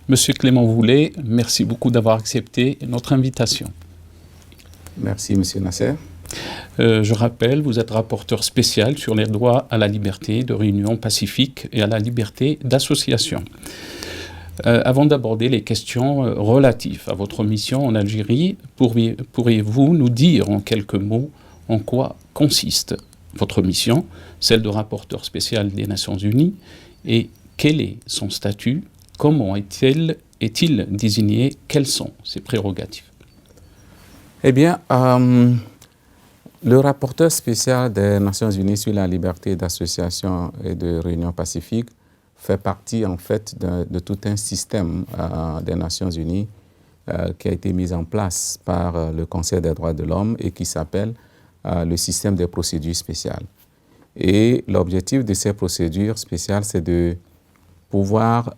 Monsieur Clément Voulet, merci beaucoup d'avoir accepté notre invitation. Merci, Monsieur Nasser. Je rappelle, vous êtes rapporteur spécial sur les droits à la liberté de réunion pacifique et à la liberté d'association. Avant d'aborder les questions relatives à votre mission en Algérie, pourriez-vous nous dire en quelques mots en quoi consiste votre mission, celle de rapporteur spécial des Nations Unies, et quel est son statut, comment est-il désigné, quelles sont ses prérogatives? Eh bien, le rapporteur spécial des Nations Unies sur la liberté d'association et de réunion pacifique fait partie en fait de tout un système des Nations Unies qui a été mis en place par le Conseil des droits de l'homme et qui s'appelle le système des procédures spéciales. Et l'objectif de ces procédures spéciales, c'est de pouvoir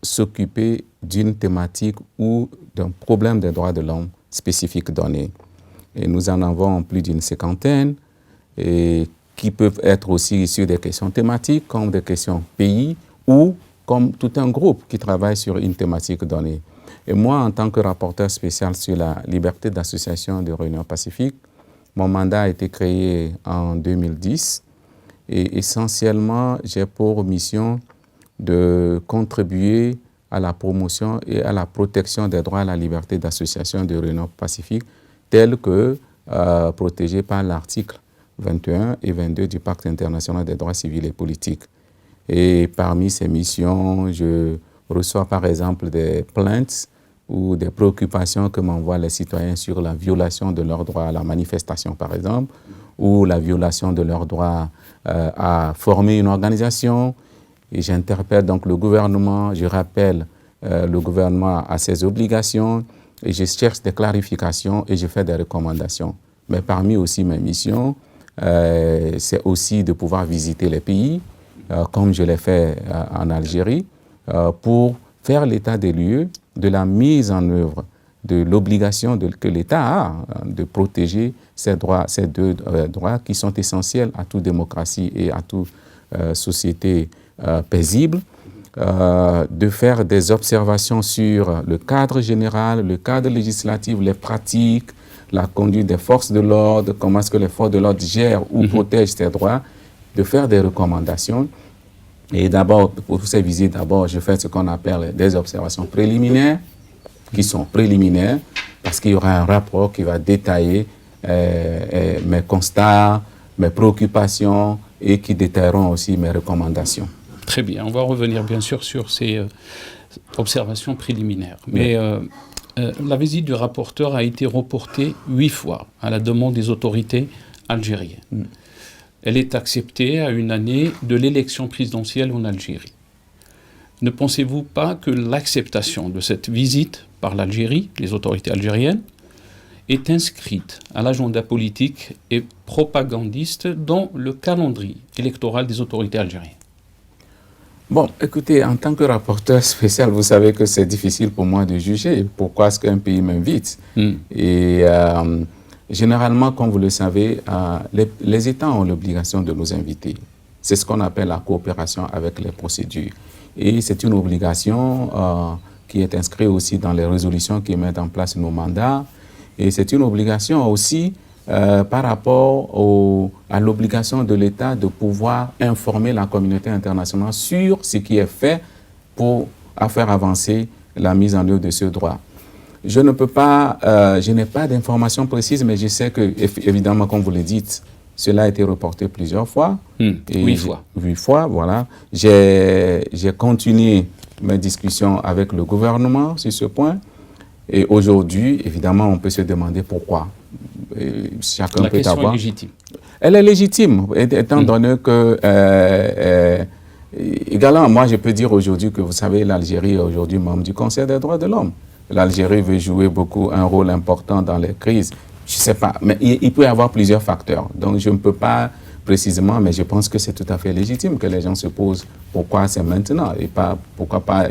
s'occuper d'une thématique ou d'un problème des droits de l'homme spécifique donné. Et nous en avons plus d'une cinquantaine, et qui peuvent être aussi sur des questions thématiques, comme des questions pays, ou comme tout un groupe qui travaille sur une thématique donnée. Et moi, en tant que rapporteur spécial sur la liberté d'association de réunion pacifique, mon mandat a été créé en 2010, et essentiellement, j'ai pour mission de contribuer à la promotion et à la protection des droits à la liberté d'association de réunion pacifique, tels que protégés par l'article 21 et 22 du Pacte international des droits civils et politiques. Et parmi ces missions, je reçois par exemple des plaintes ou des préoccupations que m'envoient les citoyens sur la violation de leur droit à la manifestation, par exemple, ou la violation de leur droit à former une organisation. Et j'interpelle donc le gouvernement, je rappelle le gouvernement à ses obligations, et je cherche des clarifications et je fais des recommandations. Mais parmi aussi mes missions, c'est aussi de pouvoir visiter les pays, comme je l'ai fait en Algérie, pour faire l'état des lieux de la mise en œuvre de l'obligation que l'État a de protéger ces deux droits qui sont essentiels à toute démocratie et à toute société paisible, de faire des observations sur le cadre général, le cadre législatif, les pratiques, la conduite des forces de l'ordre, comment est-ce que les forces de l'ordre gèrent ou protègent ces droits, de faire des recommandations. Et d'abord, pour ces visites, je fais ce qu'on appelle des observations préliminaires, qui sont préliminaires, parce qu'il y aura un rapport qui va détailler mes constats, mes préoccupations et qui détailleront aussi mes recommandations. Très bien, on va revenir bien sûr sur ces observations préliminaires. Mais la visite du rapporteur a été reportée 8 fois à la demande des autorités algériennes. Elle est acceptée à une année de l'élection présidentielle en Algérie. Ne pensez-vous pas que l'acceptation de cette visite par l'Algérie, les autorités algériennes, est inscrite à l'agenda politique et propagandiste dans le calendrier électoral des autorités algériennes? Bon, écoutez, en tant que rapporteur spécial, vous savez que c'est difficile pour moi de juger pourquoi est-ce qu'un pays m'invite. Et généralement, comme vous le savez, les États ont l'obligation de nous inviter. C'est ce qu'on appelle la coopération avec les procédures. Et c'est une obligation qui est inscrite aussi dans les résolutions qui mettent en place nos mandats. Et c'est une obligation aussi par rapport à l'obligation de l'État de pouvoir informer la communauté internationale sur ce qui est fait pour faire avancer la mise en œuvre de ce droit. Je ne peux pas, je n'ai pas d'informations précises, mais je sais que, évidemment, comme vous le dites, cela a été reporté plusieurs fois. 8 fois. 8 fois, voilà. J'ai continué mes discussions avec le gouvernement sur ce point. Et aujourd'hui, évidemment, on peut se demander pourquoi. Chacun la peut question avoir. est légitime. Elle est légitime, étant donné que, également, moi, je peux dire aujourd'hui que, vous savez, l'Algérie est aujourd'hui membre du Conseil des droits de l'homme. L'Algérie veut jouer un rôle important dans les crises. Je ne sais pas, mais il peut y avoir plusieurs facteurs. Donc, je ne peux pas précisément, mais je pense que c'est tout à fait légitime que les gens se posent pourquoi c'est maintenant et pas pourquoi pas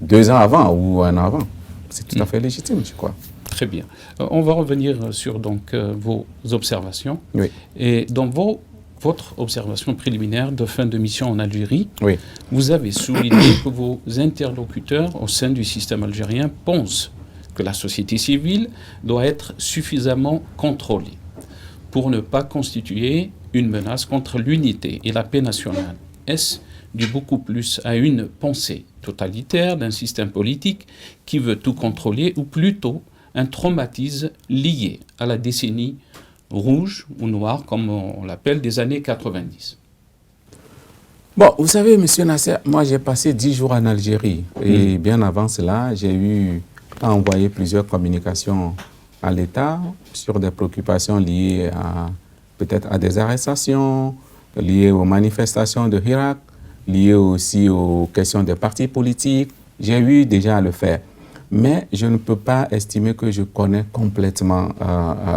2 ans avant ou 1 an avant. C'est tout à fait légitime, je crois. Très bien. On va revenir sur vos observations. Oui. Et dans vos votre observation préliminaire de fin de mission en Algérie, Oui. vous avez souligné que vos interlocuteurs au sein du système algérien pensent que la société civile doit être suffisamment contrôlée pour ne pas constituer une menace contre l'unité et la paix nationale. Est-ce dû beaucoup plus à une pensée totalitaire d'un système politique qui veut tout contrôler, ou plutôt un traumatisme lié à la décennie rouge ou noire, comme on l'appelle, des années 90? Bon, vous savez, M. Nasser, moi j'ai passé 10 jours en Algérie. Et bien avant cela, j'ai eu à envoyer plusieurs communications à l'État sur des préoccupations liées à peut-être à des arrestations, liées aux manifestations de Hirak, liées aussi aux questions des partis politiques. J'ai eu déjà à le faire. Mais je ne peux pas estimer que je connais complètement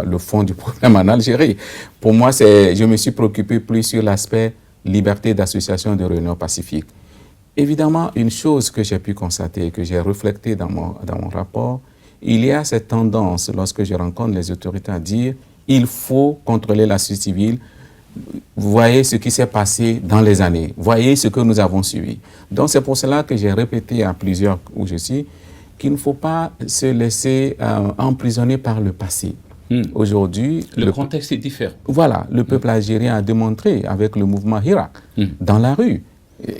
le fond du problème en Algérie. Pour moi, je me suis préoccupé plus sur l'aspect liberté d'association de réunion pacifique. Évidemment, une chose que j'ai pu constater, que j'ai reflété dans mon rapport, il y a cette tendance, lorsque je rencontre les autorités, à dire il faut contrôler la société civile. Voyez ce qui s'est passé dans les années. Voyez ce que nous avons suivi. Donc c'est pour cela que j'ai répété à plusieurs où je suis qu'il ne faut pas se laisser emprisonner par le passé. Aujourd'hui, le contexte est différent. Voilà, le peuple algérien a démontré avec le mouvement Hirak dans la rue.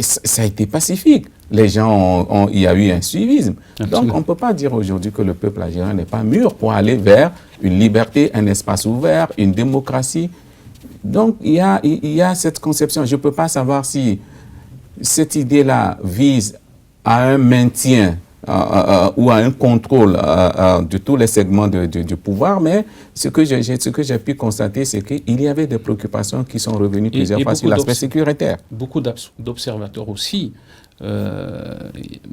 Ça a été pacifique. Les gens il y a eu un suivisme. Absolument. Donc on ne peut pas dire aujourd'hui que le peuple algérien n'est pas mûr pour aller vers une liberté, un espace ouvert, une démocratie. Donc il y a cette conception. Je ne peux pas savoir si cette idée-là vise à un maintien ou à un contrôle de tous les segments du pouvoir, mais ce que j'ai pu constater, c'est qu'il y avait des préoccupations qui sont revenues plusieurs fois sur l'aspect sécuritaire. Beaucoup d'observateurs aussi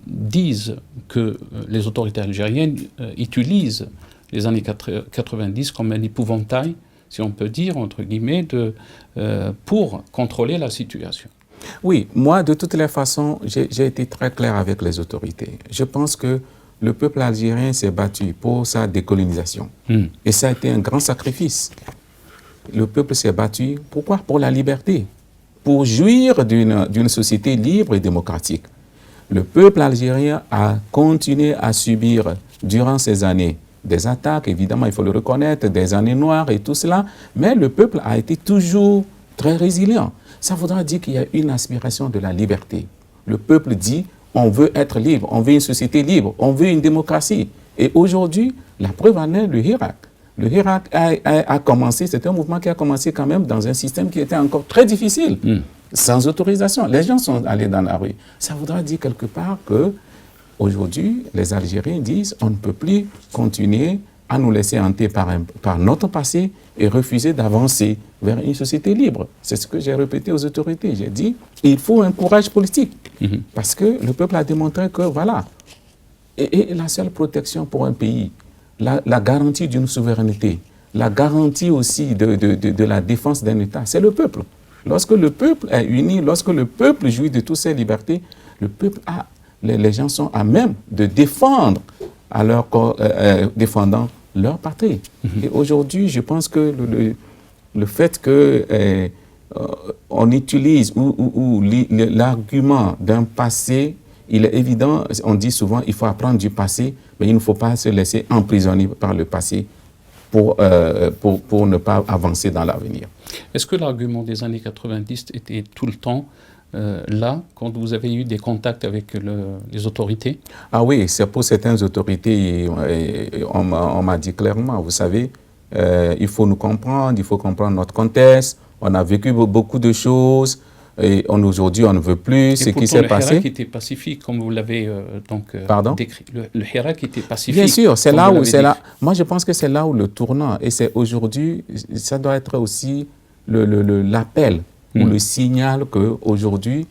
disent que les autorités algériennes utilisent les années 90 comme un épouvantail, si on peut dire, entre guillemets, pour contrôler la situation. Oui, moi, de toutes les façons, j'ai été très clair avec les autorités. Je pense que le peuple algérien s'est battu pour sa décolonisation. Et ça a été un grand sacrifice. Le peuple s'est battu, pourquoi? Pour la liberté, pour jouir d'une société libre et démocratique. Le peuple algérien a continué à subir, durant ces années, des attaques, évidemment, il faut le reconnaître, des années noires et tout cela, mais le peuple a été toujours très résilient. Ça voudra dire qu'il y a une aspiration de la liberté. Le peuple dit, on veut être libre, on veut une société libre, on veut une démocratie. Et aujourd'hui, la preuve en est le Hirak. Le Hirak a commencé, c'est un mouvement qui a commencé quand même dans un système qui était encore très difficile, sans autorisation. Les gens sont allés dans la rue. Ça voudra dire quelque part que aujourd'hui, les Algériens disent, on ne peut plus continuer à nous laisser hanter par notre passé et refuser d'avancer vers une société libre. C'est ce que j'ai répété aux autorités. J'ai dit, il faut un courage politique. Parce que le peuple a démontré que, voilà, et la seule protection pour un pays, la garantie d'une souveraineté, la garantie aussi de la défense d'un État, c'est le peuple. Lorsque le peuple est uni, lorsque le peuple jouit de toutes ses libertés, le peuple les gens sont à même de défendre défendant leur patrie. Et aujourd'hui, je pense que le fait que on utilise ou l'argument d'un passé, il est évident, on dit souvent, il faut apprendre du passé, mais il ne faut pas se laisser emprisonner par le passé pour ne pas avancer dans l'avenir. Est-ce que l'argument des années 90 était tout le temps là, quand vous avez eu des contacts avec les autorités? Ah oui, c'est pour certaines autorités, on m'a dit clairement, vous savez, il faut nous comprendre, il faut comprendre notre contexte, on a vécu beaucoup de choses, et aujourd'hui on ne veut plus ce qui s'est passé. Le Hirak était pacifique, comme vous l'avez décrit. Le Hirak était pacifique. Bien sûr, c'est là où, moi je pense que c'est là où le tournant, et c'est aujourd'hui, ça doit être aussi l'appel, ou le signal qu'aujourd'hui,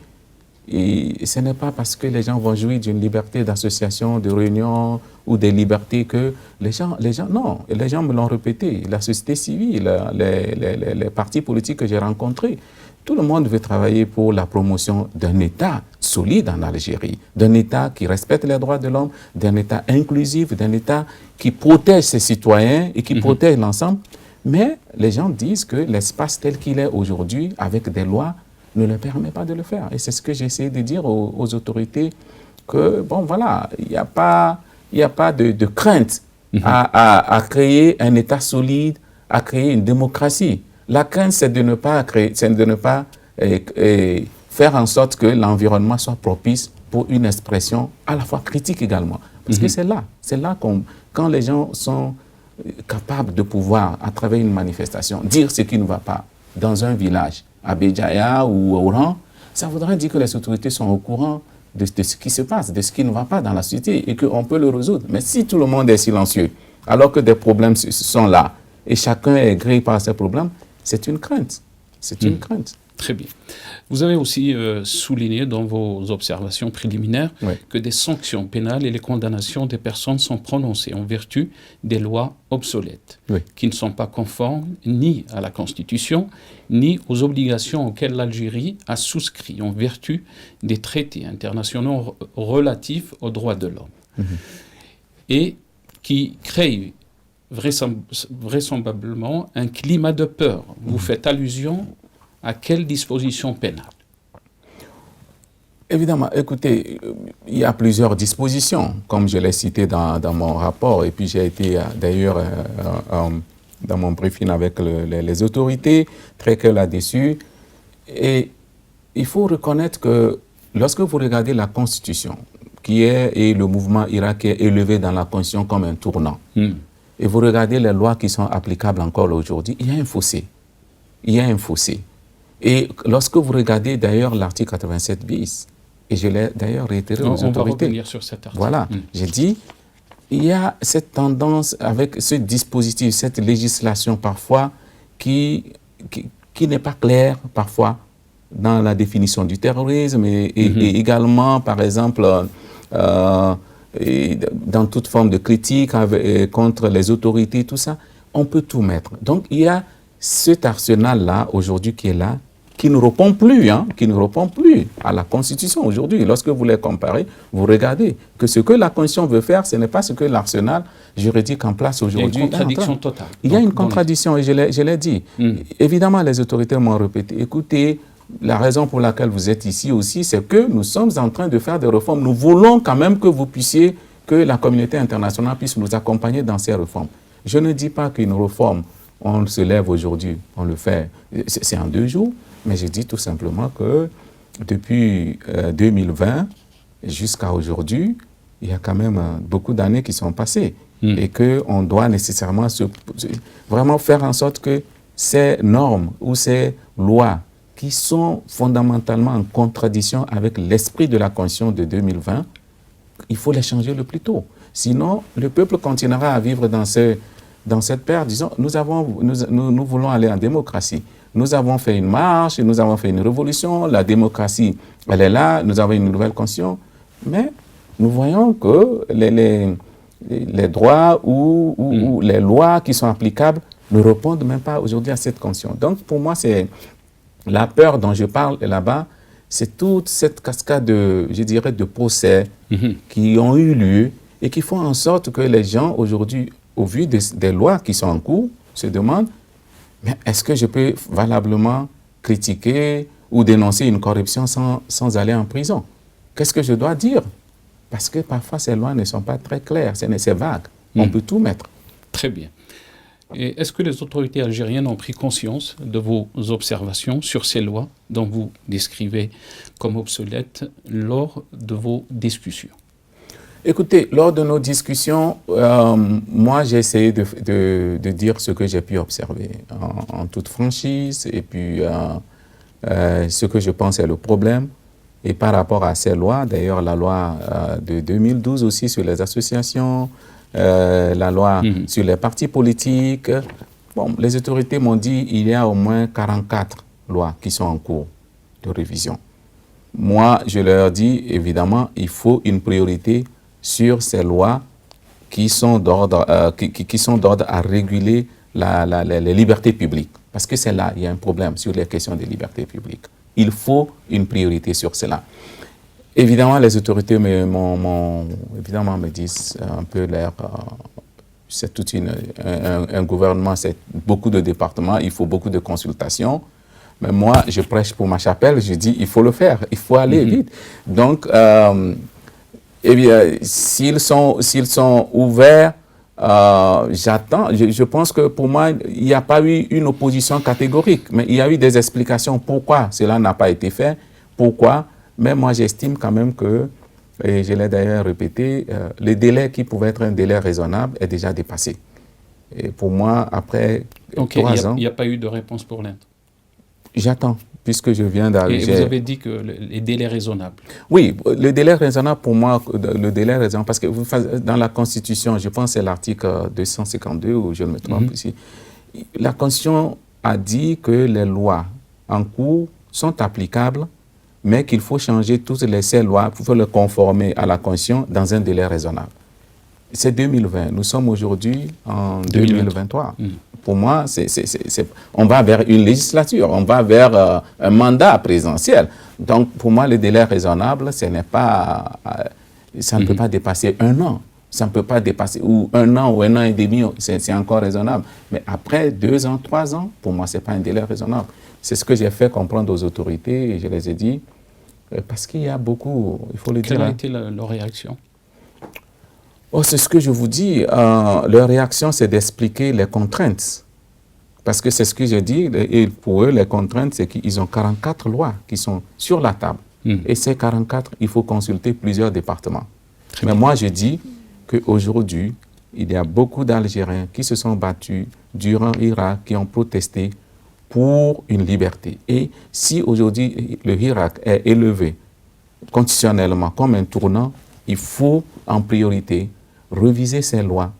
ce n'est pas parce que les gens vont jouir d'une liberté d'association, de réunion ou des libertés que les gens, non, les gens me l'ont répété, la société civile, les partis politiques que j'ai rencontrés, tout le monde veut travailler pour la promotion d'un État solide en Algérie, d'un État qui respecte les droits de l'homme, d'un État inclusif, d'un État qui protège ses citoyens et qui protège l'ensemble. Mais les gens disent que l'espace tel qu'il est aujourd'hui, avec des lois, ne leur permet pas de le faire. Et c'est ce que j'ai essayé de dire aux autorités, que, bon, voilà, il n'y a pas de crainte à créer un État solide, à créer une démocratie. La crainte, c'est de ne pas faire en sorte que l'environnement soit propice pour une expression à la fois critique également. Parce que c'est là quand les gens sont capables de pouvoir, à travers une manifestation, dire ce qui ne va pas dans un village, à Béjaïa ou à Oran, ça voudrait dire que les autorités sont au courant de ce qui se passe, de ce qui ne va pas dans la société et qu'on peut le résoudre. Mais si tout le monde est silencieux, alors que des problèmes sont là et chacun est gréé par ces problèmes, c'est une crainte. C'est une crainte. Très bien. Vous avez aussi souligné dans vos observations préliminaires que des sanctions pénales et les condamnations des personnes sont prononcées en vertu des lois obsolètes, qui ne sont pas conformes ni à la Constitution, ni aux obligations auxquelles l'Algérie a souscrit en vertu des traités internationaux relatifs aux droits de l'homme, et qui créent vraisemblablement un climat de peur. Vous faites allusion à quelle disposition pénale? Évidemment, écoutez, il y a plusieurs dispositions, comme je l'ai cité dans mon rapport, et puis j'ai été d'ailleurs dans mon briefing avec les autorités, très clair là-dessus. Et il faut reconnaître que lorsque vous regardez la Constitution, et le mouvement irakien élevé dans la Constitution comme un tournant, et vous regardez les lois qui sont applicables encore aujourd'hui, il y a un fossé. Il y a un fossé. Et lorsque vous regardez d'ailleurs l'article 87 bis, et je l'ai d'ailleurs réitéré aux autorités. On va revenir sur cet article. Voilà, j'ai dit, il y a cette tendance avec ce dispositif, cette législation parfois qui n'est pas claire parfois dans la définition du terrorisme et également, par exemple, dans toute forme de critique contre les autorités, tout ça, on peut tout mettre. Donc il y a cet arsenal-là aujourd'hui qui est là, qui ne répond plus, qui ne répond plus à la Constitution aujourd'hui. Lorsque vous les comparez, vous regardez que ce que la Constitution veut faire, ce n'est pas ce que l'arsenal juridique en place aujourd'hui. Il y a une contradiction totale. Il y a une contradiction, et je l'ai dit. Évidemment, les autorités m'ont répété, écoutez, la raison pour laquelle vous êtes ici aussi, c'est que nous sommes en train de faire des réformes. Nous voulons quand même que vous puissiez, que la communauté internationale puisse nous accompagner dans ces réformes. Je ne dis pas qu'une réforme, on se lève aujourd'hui, on le fait, c'est en 2 jours, mais je dis tout simplement que depuis 2020 jusqu'à aujourd'hui, il y a quand même beaucoup d'années qui sont passées et qu'on doit nécessairement vraiment faire en sorte que ces normes ou ces lois qui sont fondamentalement en contradiction avec l'esprit de la Constitution de 2020, il faut les changer le plus tôt. Sinon, le peuple continuera à vivre dans cette période, disons, nous voulons aller en démocratie. Nous avons fait une marche, nous avons fait une révolution, la démocratie, elle est là, nous avons une nouvelle constitution, mais nous voyons que les droits ou les lois qui sont applicables ne répondent même pas aujourd'hui à cette constitution. Donc, pour moi, c'est la peur dont je parle là-bas, c'est toute cette cascade de procès qui ont eu lieu et qui font en sorte que les gens aujourd'hui, au vu des lois qui sont en cours, se demandent, mais est-ce que je peux valablement critiquer ou dénoncer une corruption sans aller en prison? Qu'est-ce que je dois dire? Parce que parfois ces lois ne sont pas très claires, c'est vague. On peut tout mettre. Très bien. Et est-ce que les autorités algériennes ont pris conscience de vos observations sur ces lois dont vous décrivez comme obsolètes lors de vos discussions? Écoutez, lors de nos discussions, moi j'ai essayé de dire ce que j'ai pu observer en toute franchise et puis ce que je pense est le problème. Et par rapport à ces lois, d'ailleurs la loi de 2012 aussi sur les associations, la loi sur les partis politiques, bon, les autorités m'ont dit qu'il y a au moins 44 lois qui sont en cours de révision. Moi, je leur dis évidemment, il faut une priorité sur ces lois qui sont d'ordre à réguler les libertés publiques. Parce que c'est là, il y a un problème sur les questions des libertés publiques. Il faut une priorité sur cela. Évidemment, les autorités me disent un peu c'est un gouvernement, c'est beaucoup de départements, il faut beaucoup de consultations. Mais moi, je prêche pour ma chapelle, je dis, il faut le faire, il faut aller vite. Donc, eh bien, s'ils sont ouverts, j'attends. Je pense que pour moi, il n'y a pas eu une opposition catégorique, mais il y a eu des explications pourquoi cela n'a pas été fait, pourquoi. Mais moi, j'estime quand même que, et je l'ai d'ailleurs répété, le délai qui pouvait être un délai raisonnable est déjà dépassé. Et pour moi, après 3 ans... Il n'y a pas eu de réponse pour l'Inde. J'attends, puisque je viens d'arriver. Et vous avez dit que les délais raisonnables. Oui, le délai raisonnable, pour moi, le délai raisonnable, parce que dans la Constitution, je pense que c'est l'article 252, ou je me trompe ici, la Constitution a dit que les lois en cours sont applicables, mais qu'il faut changer toutes ces lois pour les conformer à la Constitution dans un délai raisonnable. C'est 2020. Nous sommes aujourd'hui en 2023. Pour moi, on va vers une législature, on va vers un mandat présidentiel. Donc, pour moi, le délai raisonnable, ça ne peut pas dépasser 1 an. Ça ne peut pas dépasser, ou 1 an ou 1 an et demi, c'est encore raisonnable. Mais après 2 ans, 3 ans, pour moi, ce n'est pas un délai raisonnable. C'est ce que j'ai fait comprendre aux autorités et je les ai dit, parce qu'il y a beaucoup, il faut le dire. Quelle a été leur réaction? Oh, c'est ce que je vous dis. Leur réaction, c'est d'expliquer les contraintes. Parce que c'est ce que j'ai dit. Et pour eux, les contraintes, c'est qu'ils ont 44 lois qui sont sur la table. Et ces 44, il faut consulter plusieurs départements. Mais moi, je dis qu'aujourd'hui, il y a beaucoup d'Algériens qui se sont battus durant l'Irak, qui ont protesté pour une liberté. Et si aujourd'hui, le Irak est élevé constitutionnellement comme un tournant, il faut en priorité reviser ces lois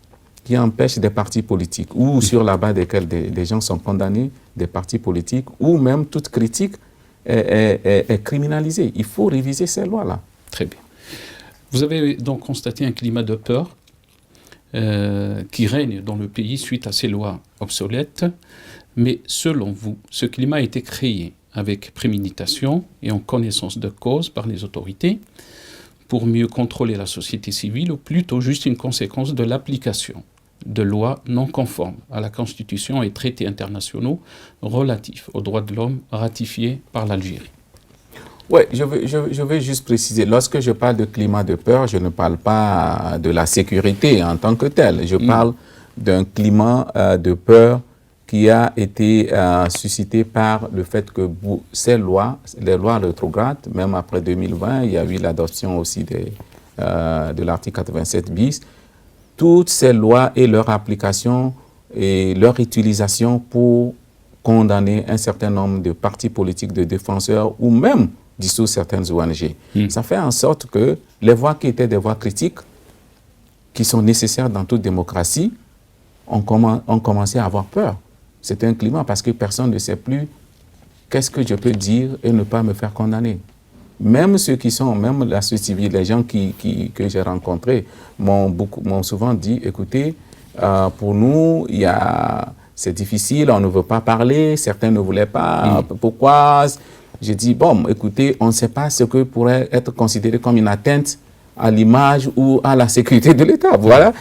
qui empêchent des partis politiques ou sur la base desquelles des gens sont condamnés, des partis politiques, ou même toute critique est criminalisée. Il faut réviser ces lois-là. Très bien. Vous avez donc constaté un climat de peur qui règne dans le pays suite à ces lois obsolètes. Mais selon vous, ce climat a été créé avec préméditation et en connaissance de cause par les autorités pour mieux contrôler la société civile, ou plutôt juste une conséquence de l'application de lois non conformes à la Constitution et traités internationaux relatifs aux droits de l'homme ratifiés par l'Algérie? Oui, je vais juste préciser. Lorsque je parle de climat de peur, je ne parle pas de la sécurité en tant que telle. Je parle d'un climat de peur qui a été suscité par le fait que ces lois, les lois rétrogrades, même après 2020, il y a eu l'adoption aussi de l'article 87 bis, toutes ces lois et leur application et leur utilisation pour condamner un certain nombre de partis politiques, de défenseurs ou même dissoudre certaines ONG. Ça fait en sorte que les voix qui étaient des voix critiques, qui sont nécessaires dans toute démocratie, ont commencé à avoir peur. C'est un climat parce que personne ne sait plus qu'est-ce que je peux dire et ne pas me faire condamner. Même ceux qui sont, même la société civile, les gens que j'ai rencontrés m'ont souvent dit, écoutez, pour nous, c'est difficile, on ne veut pas parler, certains ne voulaient pas, pourquoi? J'ai dit, bon, écoutez, on ne sait pas ce que pourrait être considéré comme une atteinte à l'image ou à la sécurité de l'État. Voilà.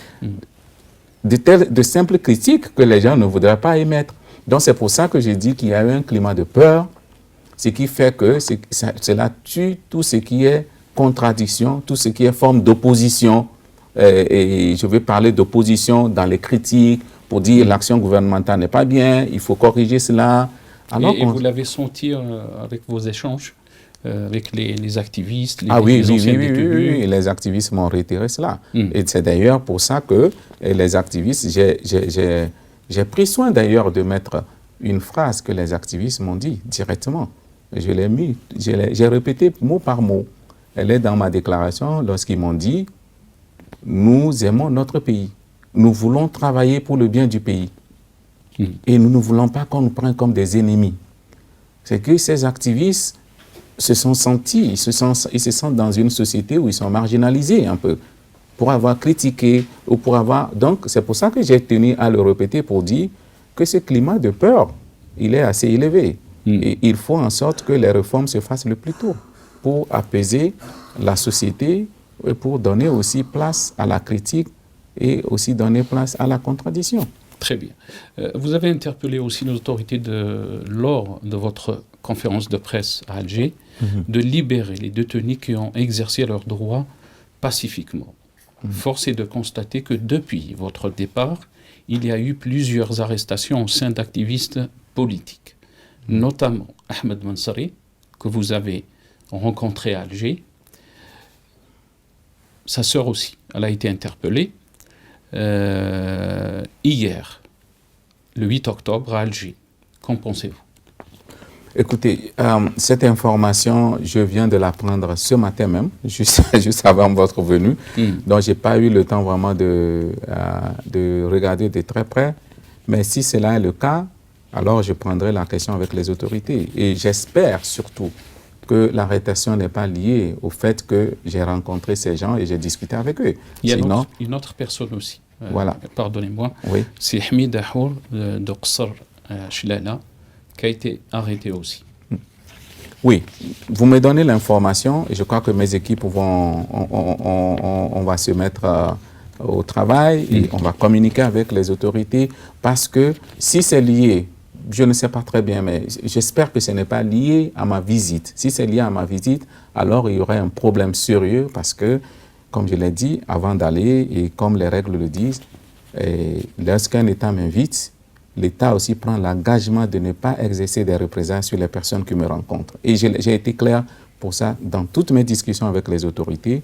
De simples critiques que les gens ne voudraient pas émettre. Donc c'est pour ça que j'ai dit qu'il y a eu un climat de peur, ce qui fait que cela tue tout ce qui est contradiction, tout ce qui est forme d'opposition. Et je vais parler d'opposition dans les critiques pour dire l'action gouvernementale n'est pas bien, il faut corriger cela. Alors et vous l'avez senti avec vos échanges avec les activistes, les anciens détenus. Oui, les activistes m'ont retiré cela. Et c'est d'ailleurs pour ça que les activistes, j'ai pris soin d'ailleurs de mettre une phrase que les activistes m'ont dit directement. Je l'ai mis, j'ai répété mot par mot. Elle est dans ma déclaration lorsqu'ils m'ont dit « Nous aimons notre pays. Nous voulons travailler pour le bien du pays. Et nous ne voulons pas qu'on nous prenne comme des ennemis. » C'est que ces activistes se sont sentis, ils se sentent dans une société où ils sont marginalisés un peu, pour avoir critiqué ou pour avoir... Donc, c'est pour ça que j'ai tenu à le répéter pour dire que ce climat de peur, il est assez élevé. Et il faut en sorte que les réformes se fassent le plus tôt pour apaiser la société et pour donner aussi place à la critique et aussi donner place à la contradiction. Très bien. Vous avez interpellé aussi les autorités lors de votre conférence de presse à Alger de libérer les détenus qui ont exercé leurs droits pacifiquement. Force est de constater que depuis votre départ, il y a eu plusieurs arrestations au sein d'activistes politiques, notamment Ahmed Mansari, que vous avez rencontré à Alger. Sa sœur aussi, elle a été interpellée hier, le 8 octobre, à Alger. Qu'en pensez-vous? Écoutez, cette information, je viens de l'apprendre ce matin même, juste avant votre venue. Donc, je n'ai pas eu le temps vraiment de regarder de très près. Mais si cela est le cas, alors je prendrai la question avec les autorités. Et j'espère surtout que l'arrestation n'est pas liée au fait que j'ai rencontré ces gens et j'ai discuté avec eux. Il y a une autre personne aussi. Voilà. Pardonnez-moi. Oui. C'est Hamid Ahour de Qsr Chlala qui a été arrêté aussi. Oui, vous me donnez l'information et je crois que mes équipes on va se mettre au travail et on va communiquer avec les autorités parce que si c'est lié, je ne sais pas très bien, mais j'espère que ce n'est pas lié à ma visite. Si c'est lié à ma visite, alors il y aurait un problème sérieux parce que, comme je l'ai dit, avant d'aller, et comme les règles le disent, lorsqu'un État m'invite, l'État aussi prend l'engagement de ne pas exercer des représailles sur les personnes qui me rencontrent. Et j'ai été clair pour ça dans toutes mes discussions avec les autorités.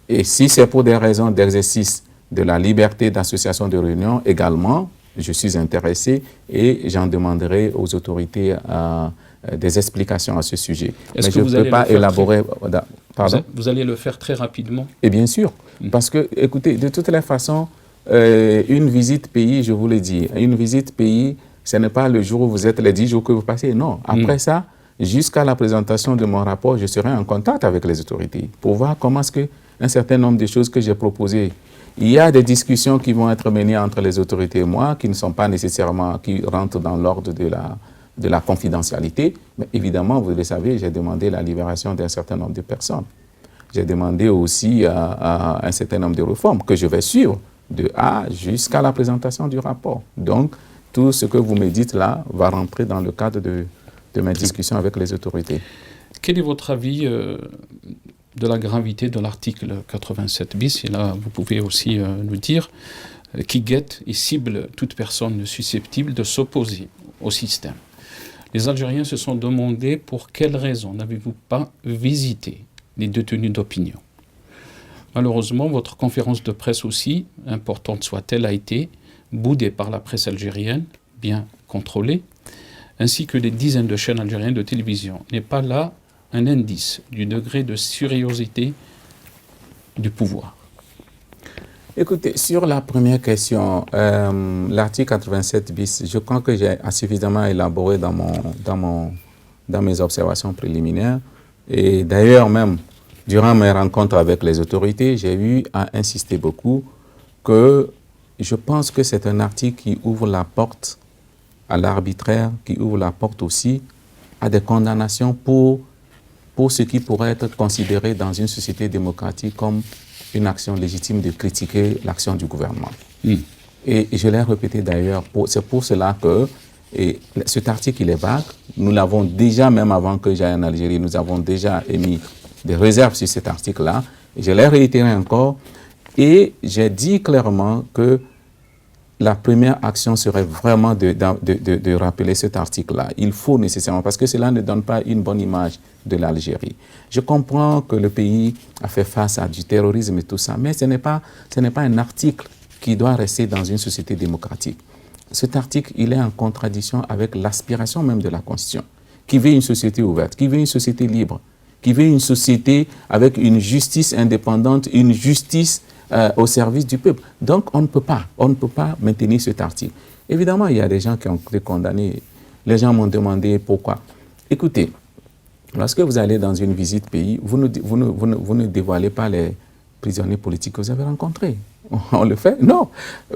Et si c'est pour des raisons d'exercice de la liberté d'association de réunion également, je suis intéressé et j'en demanderai aux autorités des explications à ce sujet. Mais je ne peux pas élaborer... Pardon? Vous allez le faire très rapidement? Et bien sûr, parce que, écoutez, de toutes les façons, une visite pays, je vous le dis, une visite pays, ce n'est pas le jour où vous êtes, les 10 jours que vous passez, non. Après ça, jusqu'à la présentation de mon rapport, je serai en contact avec les autorités pour voir comment est-ce qu'un certain nombre de choses que j'ai proposées. Il y a des discussions qui vont être menées entre les autorités et moi, qui ne sont pas nécessairement, qui rentrent dans l'ordre de la confidentialité. Mais évidemment, vous le savez, j'ai demandé la libération d'un certain nombre de personnes. J'ai demandé aussi un certain nombre de réformes que je vais suivre de A jusqu'à la présentation du rapport. Donc, tout ce que vous me dites là va rentrer dans le cadre de mes discussions avec les autorités. Quel est votre avis de la gravité de l'article 87 bis, et là vous pouvez aussi nous dire, qui guette et cible toute personne susceptible de s'opposer au système. Les Algériens se sont demandé pour quelles raisons n'avez-vous pas visité les détenus d'opinion. Malheureusement, votre conférence de presse aussi, importante soit-elle, a été boudée par la presse algérienne, bien contrôlée, ainsi que des dizaines de chaînes algériennes de télévision. N'est pas là un indice du degré de sérieuxité du pouvoir? Écoutez, sur la première question, l'article 87 bis, je crois que j'ai suffisamment élaboré dans mes observations préliminaires. Et d'ailleurs, même durant mes rencontres avec les autorités, j'ai eu à insister beaucoup que je pense que c'est un article qui ouvre la porte à l'arbitraire, qui ouvre la porte aussi à des condamnations pour ce qui pourrait être considéré dans une société démocratique comme une action légitime de critiquer l'action du gouvernement. Et je l'ai répété d'ailleurs, c'est pour cela que cet article, il est vague. Nous l'avons déjà, même avant que j'aille en Algérie, nous avons déjà émis des réserves sur cet article-là. Je l'ai réitéré encore et j'ai dit clairement que la première action serait vraiment de rappeler cet article-là. Il faut nécessairement, parce que cela ne donne pas une bonne image de l'Algérie. Je comprends que le pays a fait face à du terrorisme et tout ça, mais ce n'est pas un article qui doit rester dans une société démocratique. Cet article, il est en contradiction avec l'aspiration même de la Constitution, qui veut une société ouverte, qui veut une société libre, qui veut une société avec une justice indépendante, une justice au service du peuple. Donc, on ne peut pas maintenir cet article. Évidemment, il y a des gens qui ont été condamnés. Les gens m'ont demandé pourquoi. Écoutez, lorsque vous allez dans une visite pays, vous ne dévoilez pas les prisonniers politiques que vous avez rencontrés. On le fait? Non,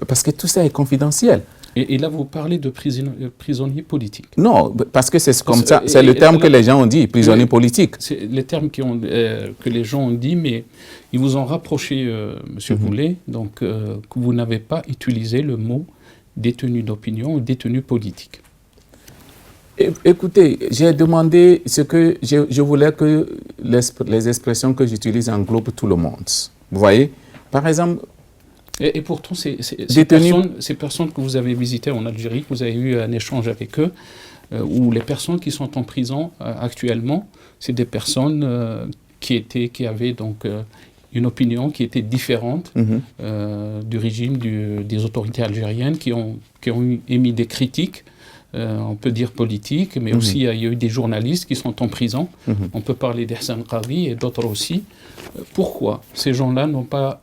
parce que tout ça est confidentiel. Et là, vous parlez de prisonniers politiques. Non, parce que c'est comme ça, c'est le terme que les gens ont dit, prisonniers politiques. C'est les termes que les gens ont dit, mais ils vous ont rapproché, M. Boulet, donc que vous n'avez pas utilisé le mot détenu d'opinion ou détenu politique. Écoutez, j'ai demandé ce que je voulais que les expressions que j'utilise englobent tout le monde. Vous voyez? Par exemple... Et pourtant, ces personnes que vous avez visitées en Algérie, que vous avez eu un échange avec eux, ou les personnes qui sont en prison actuellement, c'est des personnes qui avaient donc une opinion qui était différente du régime des autorités algériennes, qui ont émis des critiques, on peut dire politiques, mais aussi il y a eu des journalistes qui sont en prison. On peut parler d'Hassan Qadi et d'autres aussi. Pourquoi ces gens-là n'ont pas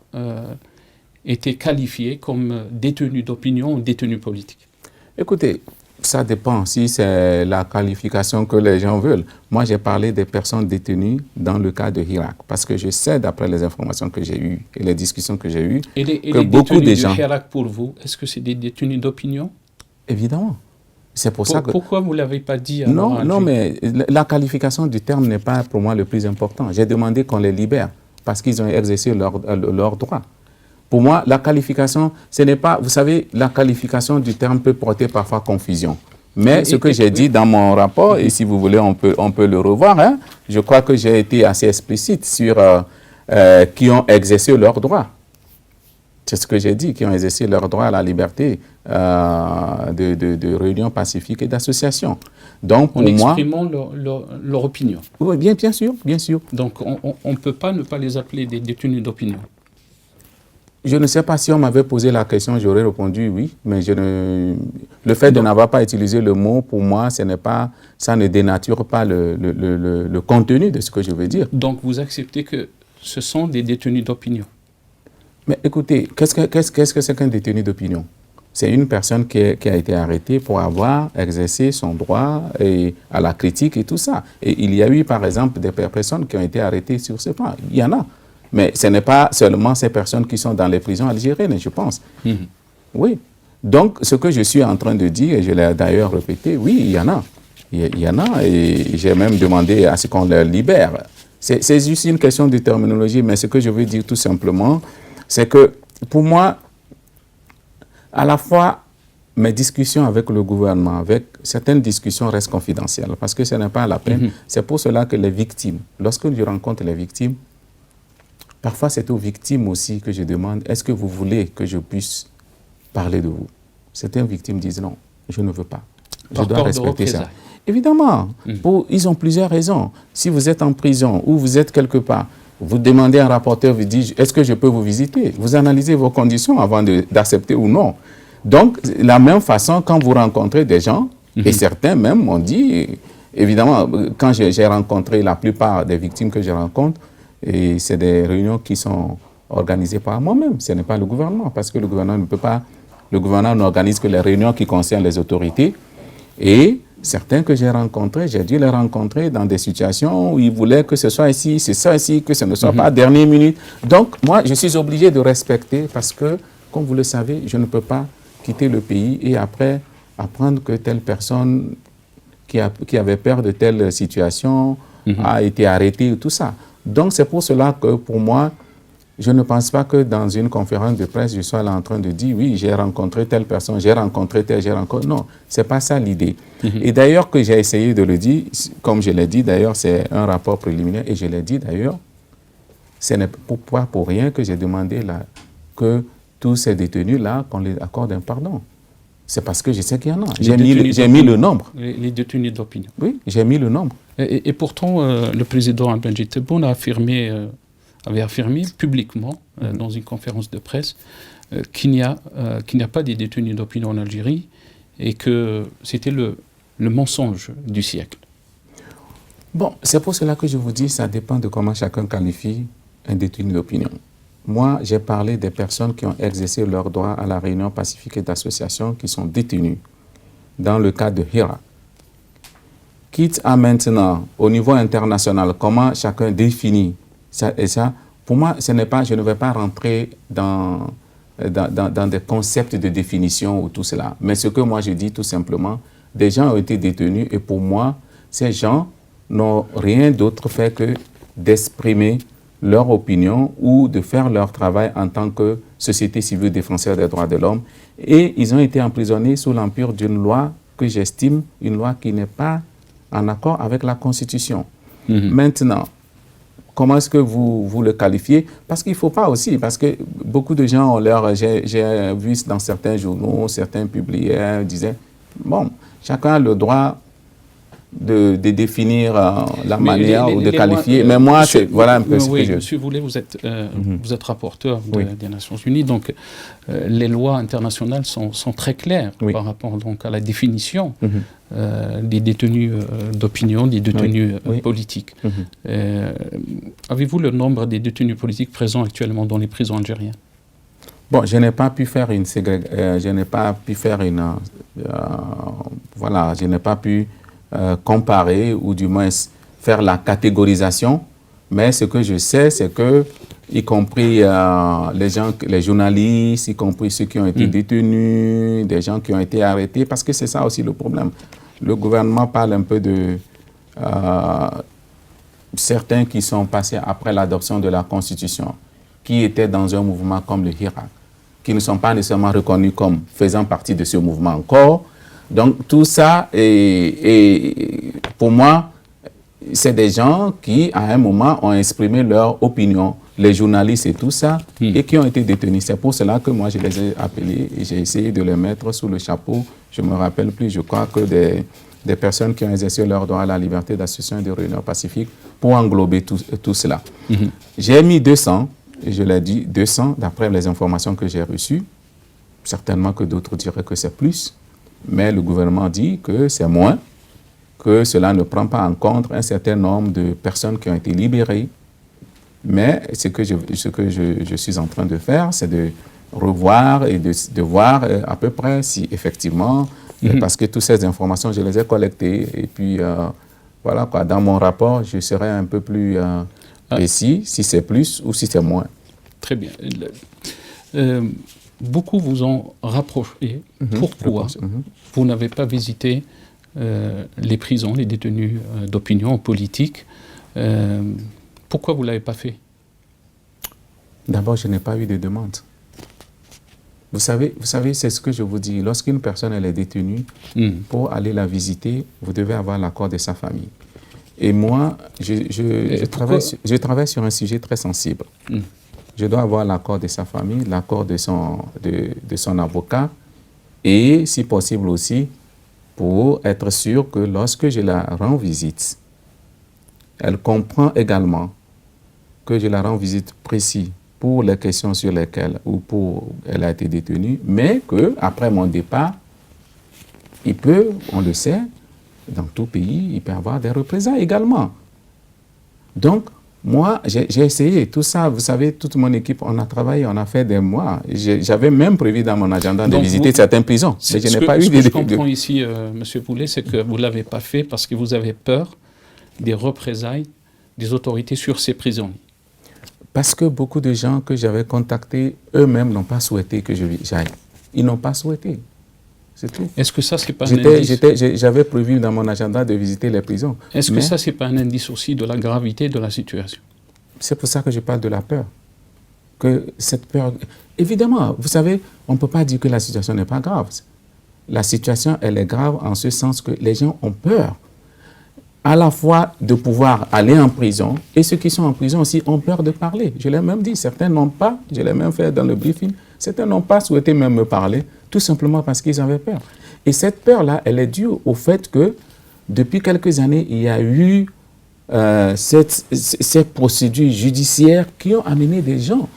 été qualifiés comme détenus d'opinion ou détenus politiques? Écoutez, ça dépend si c'est la qualification que les gens veulent. Moi, j'ai parlé des personnes détenues dans le cas de Hirak, parce que je sais, d'après les informations que j'ai eues et les discussions que j'ai eues, que beaucoup de gens... Et les Hirak, pour vous, est-ce que c'est des détenus d'opinion? Évidemment. C'est pour ça que... Pourquoi vous ne l'avez pas dit? Non, mais la qualification du terme n'est pas pour moi le plus important. J'ai demandé qu'on les libère, parce qu'ils ont exercé leurs droits. Pour moi, la qualification, ce n'est pas... Vous savez, la qualification du terme peut porter parfois confusion. Mais ce que j'ai dit dans mon rapport, et si vous voulez, on peut le revoir, hein, je crois que j'ai été assez explicite sur qui ont exercé leurs droits. C'est ce que j'ai dit, qui ont exercé leur droit à la liberté de réunion pacifique et d'association. Donc, pour moi... En exprimant leur opinion. Oui, bien sûr, bien sûr. Donc, on ne peut pas ne pas les appeler des détenus d'opinion. Je ne sais pas si on m'avait posé la question, j'aurais répondu oui, mais le fait de n'avoir pas utilisé le mot, pour moi, ça ne dénature pas le contenu de ce que je veux dire. Donc, vous acceptez que ce sont des détenus d'opinion? Mais écoutez, qu'est-ce que c'est qu'un détenu d'opinion? C'est une personne qui a été arrêtée pour avoir exercé son droit à la critique et tout ça. Et il y a eu, par exemple, des personnes qui ont été arrêtées sur ce plan. Il y en a. Mais ce n'est pas seulement ces personnes qui sont dans les prisons algériennes, je pense. Oui. Donc, ce que je suis en train de dire, et je l'ai d'ailleurs répété, oui, il y en a. Il y en a, et j'ai même demandé à ce qu'on les libère. C'est juste une question de terminologie, mais ce que je veux dire tout simplement, c'est que pour moi, à la fois, mes discussions avec le gouvernement, certaines discussions restent confidentielles, parce que ce n'est pas la peine. C'est pour cela que les victimes, lorsque je rencontre les victimes, parfois, c'est aux victimes aussi que je demande, est-ce que vous voulez que je puisse parler de vous? Certaines victimes disent non, je ne veux pas. Je dois respecter ça. Évidemment, ils ont plusieurs raisons. Si vous êtes en prison ou vous êtes quelque part, vous demandez à un rapporteur, vous dites, est-ce que je peux vous visiter? Vous analysez vos conditions avant d'accepter ou non. Donc, de la même façon, quand vous rencontrez des gens, et certains même m'ont dit, évidemment, quand j'ai rencontré la plupart des victimes que je rencontre, et c'est des réunions qui sont organisées par moi-même. Ce n'est pas le gouvernement, parce que le gouvernement ne peut pas... Le gouvernement n'organise que les réunions qui concernent les autorités. Et certains que j'ai rencontrés, j'ai dû les rencontrer dans des situations où ils voulaient que ce soit ici, c'est ça ici, que ce ne soit pas à dernière minute. Donc, moi, je suis obligé de respecter parce que, comme vous le savez, je ne peux pas quitter le pays et après apprendre que telle personne qui avait peur de telle situation a été arrêtée et tout ça. Donc, c'est pour cela que, pour moi, je ne pense pas que dans une conférence de presse, je sois là en train de dire, oui, j'ai rencontré telle personne, j'ai rencontré telle, j'ai rencontré... Non, ce n'est pas ça l'idée. Et d'ailleurs, que j'ai essayé de le dire, comme je l'ai dit, d'ailleurs, c'est un rapport préliminaire, et je l'ai dit d'ailleurs, ce n'est pas pour rien que j'ai demandé là, que tous ces détenus-là, qu'on les accorde un pardon. C'est parce que je sais qu'il y en a. J'ai mis le nombre. Les détenus d'opinion. Oui, j'ai mis le nombre. Et pourtant, le président Abdelmadjid Tebboune avait affirmé publiquement, dans une conférence de presse, qu'il n'y a pas de détenus d'opinion en Algérie et que c'était le mensonge du siècle. Bon, c'est pour cela que je vous dis, ça dépend de comment chacun qualifie un détenu d'opinion. Moi, j'ai parlé des personnes qui ont exercé leur droit à la réunion pacifique et d'association qui sont détenues dans le cas de Hira. Quitte à maintenant, au niveau international, comment chacun définit ça, et ça, pour moi, je ne vais pas rentrer dans dans des concepts de définition ou tout cela. Mais ce que moi je dis tout simplement, des gens ont été détenus et pour moi, ces gens n'ont rien d'autre fait que d'exprimer leur opinion ou de faire leur travail en tant que société civile défenseur des droits de l'homme. Et ils ont été emprisonnés sous l'empire d'une loi que j'estime une loi qui n'est pas en accord avec la Constitution. Maintenant, comment est-ce que vous le qualifiez? Parce qu'il ne faut pas aussi, parce que beaucoup de gens ont l'air, j'ai vu dans certains journaux, certains publiaient, disaient, bon, chacun a le droit de définir la manière ou de qualifier. Mais moi, voilà un peu ce que je... Monsieur Boulet, vous êtes rapporteur des Nations Unies, donc les lois internationales sont très claires par rapport donc, à la définition des détenus d'opinion, des détenus politiques. Avez-vous le nombre des détenus politiques présents actuellement dans les prisons algériennes? Bon, je n'ai pas pu faire une je n'ai pas pu faire une... voilà, je n'ai pas pu comparer ou du moins faire la catégorisation, mais ce que je sais, c'est que, y compris les journalistes, y compris ceux qui ont été détenus, des gens qui ont été arrêtés, parce que c'est ça aussi le problème. Le gouvernement parle un peu de certains qui sont passés après l'adoption de la Constitution, qui étaient dans un mouvement comme le Hirak, qui ne sont pas nécessairement reconnus comme faisant partie de ce mouvement encore. Donc tout ça, pour moi, c'est des gens qui, à un moment, ont exprimé leur opinion, les journalistes et tout ça, et qui ont été détenus. C'est pour cela que moi, je les ai appelés et j'ai essayé de les mettre sous le chapeau. Je ne me rappelle plus, je crois que des personnes qui ont exercé leur droit à la liberté d'association et de réunion pacifique pour englober tout cela. J'ai mis 200, et je l'ai dit, 200, d'après les informations que j'ai reçues. Certainement que d'autres diraient que c'est plus. Mais le gouvernement dit que c'est moins, que cela ne prend pas en compte un certain nombre de personnes qui ont été libérées. Mais ce que je suis en train de faire, c'est de revoir et de voir à peu près si effectivement, parce que toutes ces informations, je les ai collectées. Et puis, voilà quoi, dans mon rapport, je serai un peu plus précis, si c'est plus ou si c'est moins. Très bien. Beaucoup vous ont rapproché. Pourquoi vous n'avez pas visité les prisons, les détenus d'opinion politique? Pourquoi vous ne l'avez pas fait? D'abord, je n'ai pas eu de demande. Vous savez, c'est ce que je vous dis. Lorsqu'une personne elle est détenue, pour aller la visiter, vous devez avoir l'accord de sa famille. Et moi, je travaille sur un sujet très sensible. Je dois avoir l'accord de sa famille, l'accord de son avocat et, si possible aussi, pour être sûr que lorsque je la rends visite, elle comprend également que je la rends visite précise pour les questions sur lesquelles elle a été détenue, mais qu'après mon départ, on le sait, dans tout pays, il peut y avoir des représailles également. Donc, moi, j'ai essayé tout ça. Vous savez, toute mon équipe, on a travaillé, on a fait des mois. J'avais même prévu dans mon agenda de visiter certaines prisons. Mais je n'ai pas eu Ce que je comprends ici, M. Boulet, c'est que vous ne l'avez pas fait parce que vous avez peur des représailles des autorités sur ces prisons. Parce que beaucoup de gens que j'avais contactés, eux-mêmes n'ont pas souhaité que j'aille. Ils n'ont pas souhaité. C'est tout. Est-ce que ça, c'est pas un indice? J'avais prévu dans mon agenda de visiter les prisons. Est-ce que ça, c'est pas un indice aussi de la gravité de la situation? C'est pour ça que je parle de la peur. Que cette peur... Évidemment, vous savez, on ne peut pas dire que la situation n'est pas grave. La situation, elle est grave en ce sens que les gens ont peur à la fois de pouvoir aller en prison et ceux qui sont en prison aussi ont peur de parler. Je l'ai même dit, certains n'ont pas, je l'ai même fait dans le briefing, certains n'ont pas souhaité même me parler, tout simplement parce qu'ils avaient peur. Et cette peur-là, elle est due au fait que depuis quelques années, il y a eu ces procédures judiciaires qui ont amené des gens.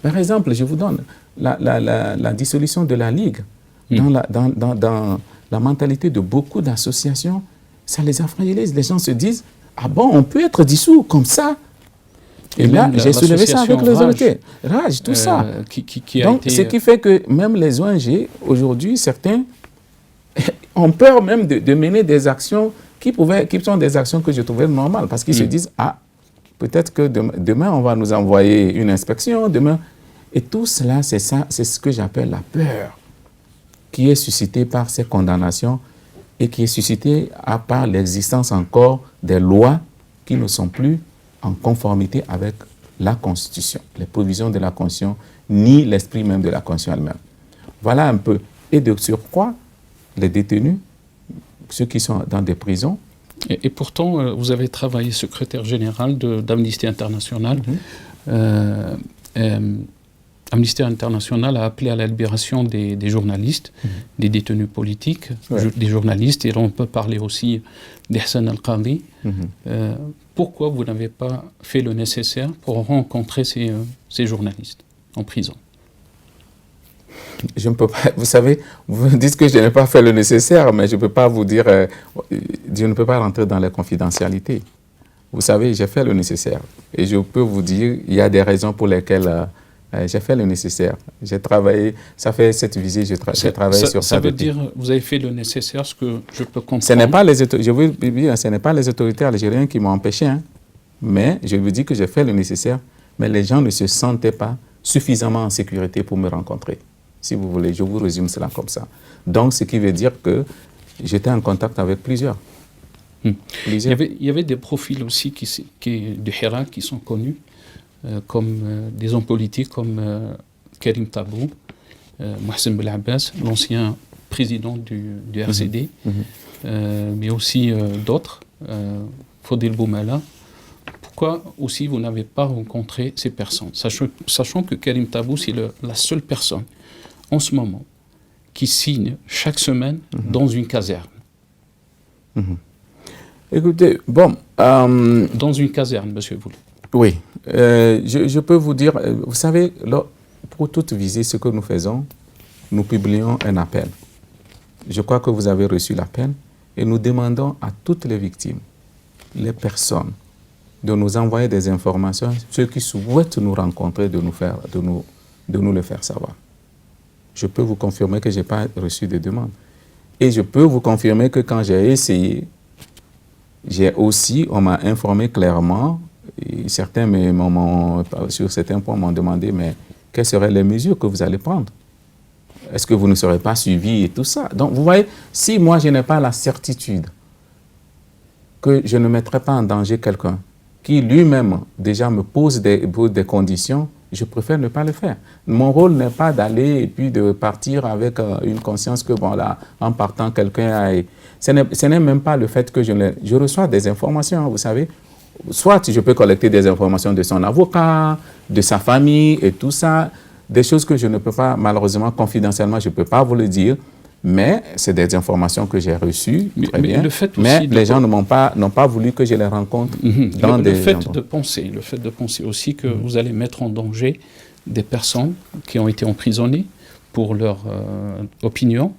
Par exemple, je vous donne la dissolution de la Ligue. Dans la mentalité de beaucoup d'associations, ça les a fragilise. Les gens se disent, ah bon, on peut être dissous comme ça. Et là, j'ai soulevé ça avec les autorités. Rage, tout ça. Donc, ce qui fait que même les ONG, aujourd'hui, certains ont peur même de mener des actions qui sont des actions que je trouvais normales. Parce qu'ils se disent, ah, peut-être que demain, on va nous envoyer une inspection, demain. Et tout cela, c'est ce que j'appelle la peur, qui est suscitée par ces condamnations et qui est suscitée par l'existence encore des lois qui ne sont plus en conformité avec la Constitution, les provisions de la Constitution, ni l'esprit même de la Constitution elle-même. Voilà un peu. Et de surcroît, les détenus, ceux qui sont dans des prisons. Et pourtant, vous avez travaillé secrétaire général d'Amnesty International. Amnesty International a appelé à la libération des journalistes, des détenus politiques, des journalistes, et on peut parler aussi d'Ihsan Al-Qadi. Pourquoi vous n'avez pas fait le nécessaire pour rencontrer ces journalistes en prison? Je ne peux pas, vous savez, vous me dites que je n'ai pas fait le nécessaire, mais je ne peux pas vous dire, je ne peux pas rentrer dans la confidentialité. Vous savez, j'ai fait le nécessaire. Et je peux vous dire, il y a des raisons pour lesquelles j'ai fait le nécessaire. J'ai travaillé, ça fait cette visite, j'ai travaillé sur ça. Ça veut dire, vous avez fait le nécessaire, ce que je peux comprendre. Ce n'est pas les autorités, je veux dire, ce n'est pas les autorités algériennes qui m'ont empêché, hein, mais je vous dis que j'ai fait le nécessaire, mais les gens ne se sentaient pas suffisamment en sécurité pour me rencontrer. Si vous voulez, je vous résume cela comme ça. Donc, ce qui veut dire que j'étais en contact avec plusieurs. Il y avait des profils aussi de Hira qui sont connus, comme des hommes politiques comme Karim Tabou, Mohsen Belabbas, l'ancien président du RCD, mais aussi d'autres, Fodil Boumala. Pourquoi aussi vous n'avez pas rencontré ces personnes, sachant que Karim Tabou, c'est la seule personne en ce moment qui signe chaque semaine dans une caserne. Écoutez, bon... dans une caserne, monsieur Boulou. Oui, je peux vous dire, vous savez, pour toute visite, ce que nous faisons, nous publions un appel. Je crois que vous avez reçu l'appel et nous demandons à toutes les victimes, les personnes, de nous envoyer des informations, ceux qui souhaitent nous rencontrer, de nous le faire savoir. Je peux vous confirmer que je n'ai pas reçu de demande. Et je peux vous confirmer que quand j'ai essayé, on m'a informé clairement, et certains sur certains points m'ont demandé, mais quelles seraient les mesures que vous allez prendre? Est-ce que vous ne serez pas suivi et tout ça? Donc, vous voyez, si moi je n'ai pas la certitude que je ne mettrai pas en danger quelqu'un qui lui-même déjà me pose des conditions, je préfère ne pas le faire. Mon rôle n'est pas d'aller et puis de partir avec une conscience que, bon, là, en partant, quelqu'un a... Ce n'est même pas le fait que je reçois des informations, vous savez. Soit je peux collecter des informations de son avocat, de sa famille et tout ça, des choses que je ne peux pas, malheureusement, confidentiellement, je ne peux pas vous le dire, mais c'est des informations que j'ai reçues, très bien. Mais les gens n'ont pas voulu que je les rencontre dans des... Le fait de penser aussi que vous allez mettre en danger des personnes qui ont été emprisonnées pour leur opinion,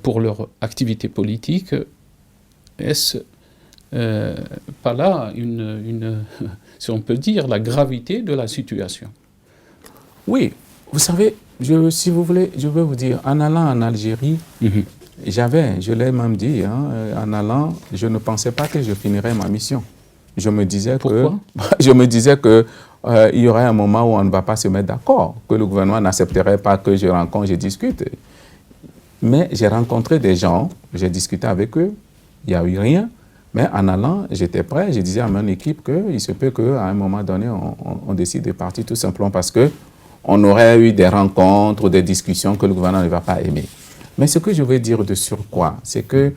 pour leur activité politique, est-ce pas là si on peut dire, la gravité de la situation? Oui, vous savez, si vous voulez, je veux vous dire, en allant en Algérie, je l'ai même dit, hein, en allant, je ne pensais pas que je finirais ma mission. Je me disais il y aurait un moment où on ne va pas se mettre d'accord, que le gouvernement n'accepterait pas que je discute. Mais j'ai rencontré des gens, j'ai discuté avec eux, il n'y a eu rien. Mais en allant, j'étais prêt, je disais à mon équipe qu'il se peut qu'à un moment donné, on décide de partir tout simplement parce qu'on aurait eu des rencontres, des discussions que le gouvernement ne va pas aimer. Mais ce que je veux dire de surcroît, c'est que,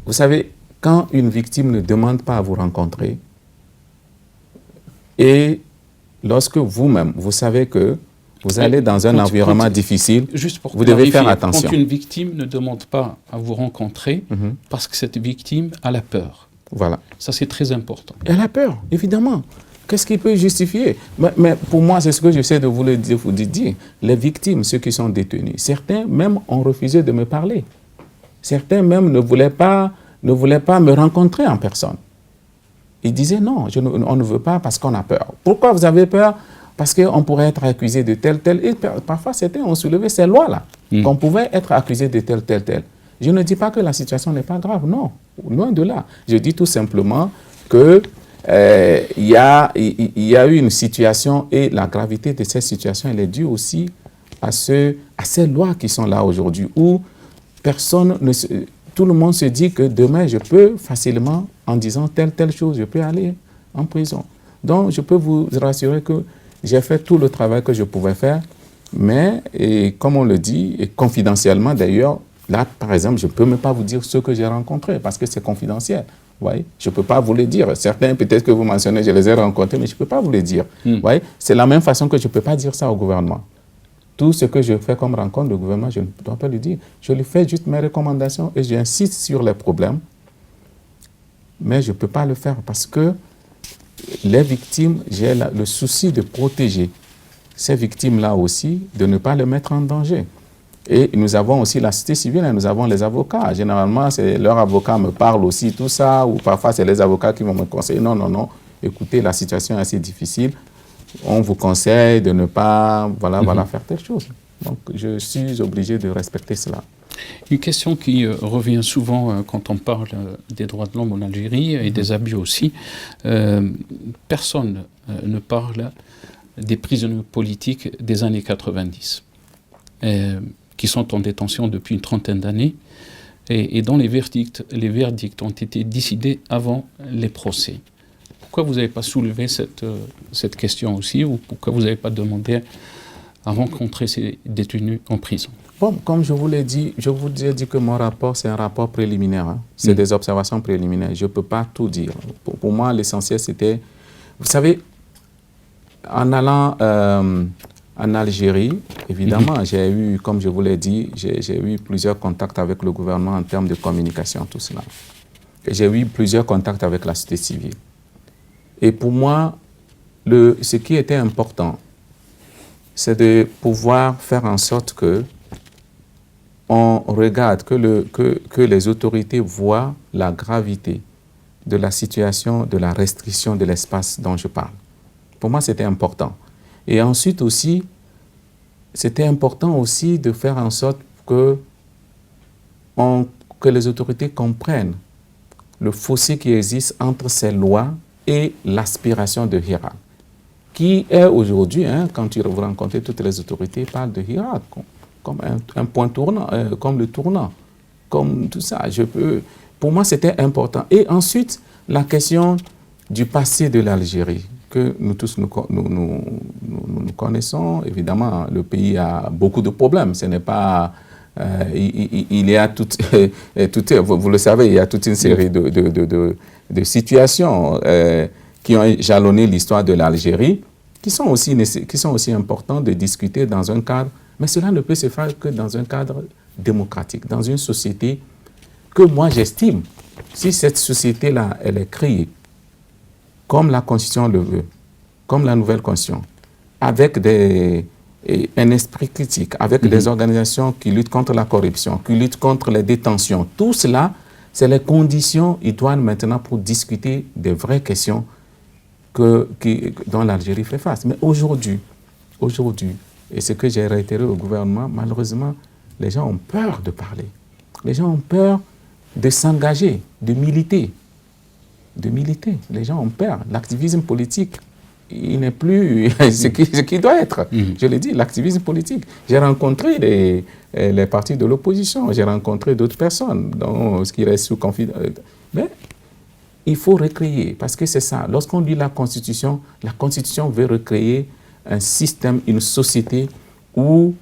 vous savez, quand une victime ne demande pas à vous rencontrer, et lorsque vous-même, vous savez que vous allez dans un environnement difficile, vous devez faire attention. Quand une victime ne demande pas à vous rencontrer, parce que cette victime a la peur. Voilà. Ça, c'est très important. Elle a peur, évidemment. Qu'est-ce qui peut justifier? Mais pour moi, c'est ce que j'essaie de vous dire. Les victimes, ceux qui sont détenus, certains même ont refusé de me parler. Certains même ne voulaient pas me rencontrer en personne. Ils disaient non, on ne veut pas parce qu'on a peur. Pourquoi vous avez peur? Parce qu'on pourrait être accusé de tel. Et parfois, certains ont soulevé ces lois-là, qu'on pouvait être accusé de tel. Je ne dis pas que la situation n'est pas grave, non, loin de là. Je dis tout simplement que il y a eu une situation et la gravité de cette situation, elle est due aussi à ces lois qui sont là aujourd'hui où tout le monde se dit que demain, je peux facilement, en disant telle chose, je peux aller en prison. Donc, je peux vous rassurer que j'ai fait tout le travail que je pouvais faire, mais, et comme on le dit, et confidentiellement d'ailleurs, là, par exemple, je ne peux même pas vous dire ce que j'ai rencontré parce que c'est confidentiel. Ouais. Je ne peux pas vous le dire. Certains, peut-être que vous mentionnez, je les ai rencontrés, mais je ne peux pas vous le dire. Ouais. C'est la même façon que je ne peux pas dire ça au gouvernement. Tout ce que je fais comme rencontre, le gouvernement, je ne dois pas lui dire. Je lui fais juste mes recommandations et j'insiste sur les problèmes. Mais je ne peux pas le faire parce que les victimes, j'ai le souci de protéger ces victimes-là aussi, de ne pas les mettre en danger. Et nous avons aussi la société civile, nous avons les avocats. Généralement, leurs avocats me parlent aussi tout ça, ou parfois c'est les avocats qui vont me conseiller. Non, non, non, écoutez, la situation est assez difficile. On vous conseille de ne pas faire telle chose. Donc, je suis obligé de respecter cela. Une question qui revient souvent quand on parle des droits de l'homme en Algérie et des abus aussi. Personne ne parle des prisonniers politiques des années 90, qui sont en détention depuis une trentaine d'années et dont les verdicts ont été décidés avant les procès. Pourquoi vous n'avez pas soulevé cette question aussi, ou pourquoi vous n'avez pas demandé à rencontrer ces détenus en prison? Bon, comme je vous l'ai dit, je vous ai dit que mon rapport, c'est un rapport préliminaire. Hein. C'est des observations préliminaires. Je ne peux pas tout dire. Pour moi, l'essentiel, c'était... Vous savez, en allant en Algérie, évidemment, j'ai eu, comme je vous l'ai dit, j'ai eu plusieurs contacts avec le gouvernement en termes de communication, tout cela. Et j'ai eu plusieurs contacts avec la société civile. Et pour moi, ce qui était important, c'est de pouvoir faire en sorte que on regarde, que les autorités voient la gravité de la situation, de la restriction de l'espace dont je parle. Pour moi, c'était important. Et ensuite aussi, c'était important aussi de faire en sorte que les autorités comprennent le fossé qui existe entre ces lois et l'aspiration de Hirak, qui est aujourd'hui, hein, quand vous rencontrez toutes les autorités, parlent de Hirak comme un point tournant, comme le tournant, comme tout ça. Pour moi, c'était important. Et ensuite, la question du passé de l'Algérie, que nous tous nous connaissons. Évidemment, le pays a beaucoup de problèmes. Ce n'est pas... il y a vous le savez, il y a toute une série de situations qui ont jalonné l'histoire de l'Algérie, qui sont aussi importantes de discuter dans un cadre, mais cela ne peut se faire que dans un cadre démocratique, dans une société que moi j'estime, si cette société-là, elle est créée comme la Constitution le veut, comme la nouvelle Constitution, avec un esprit critique, avec des organisations qui luttent contre la corruption, qui luttent contre les détentions, tout cela, c'est les conditions idoines maintenant pour discuter des vraies questions dont l'Algérie fait face. Mais aujourd'hui, et ce que j'ai réitéré au gouvernement, malheureusement, les gens ont peur de parler. Les gens ont peur de s'engager, de militer. Les gens ont peur. L'activisme politique, il n'est plus ce qui doit être. Je l'ai dit, l'activisme politique. J'ai rencontré les partis de l'opposition, j'ai rencontré d'autres personnes, ce qui reste sous confidence. Mais il faut recréer, parce que c'est ça. Lorsqu'on lit la Constitution veut recréer un système, une société où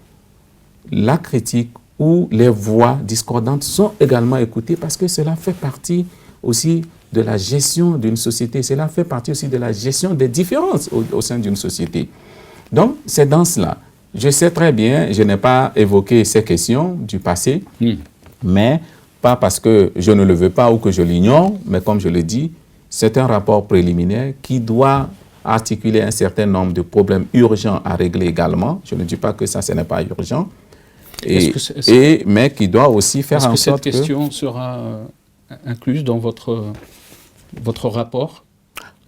la critique, où les voix discordantes sont également écoutées, parce que cela fait partie aussi de la gestion d'une société. Cela fait partie aussi de la gestion des différences au sein d'une société. Donc, c'est dans cela. Je sais très bien, je n'ai pas évoqué ces questions du passé, mais pas parce que je ne le veux pas ou que je l'ignore, mais comme je le dis, c'est un rapport préliminaire qui doit articuler un certain nombre de problèmes urgents à régler également. Je ne dis pas que ça, ce n'est pas urgent, mais qui doit aussi faire en sorte que... Est-ce que cette question sera incluse dans votre rapport?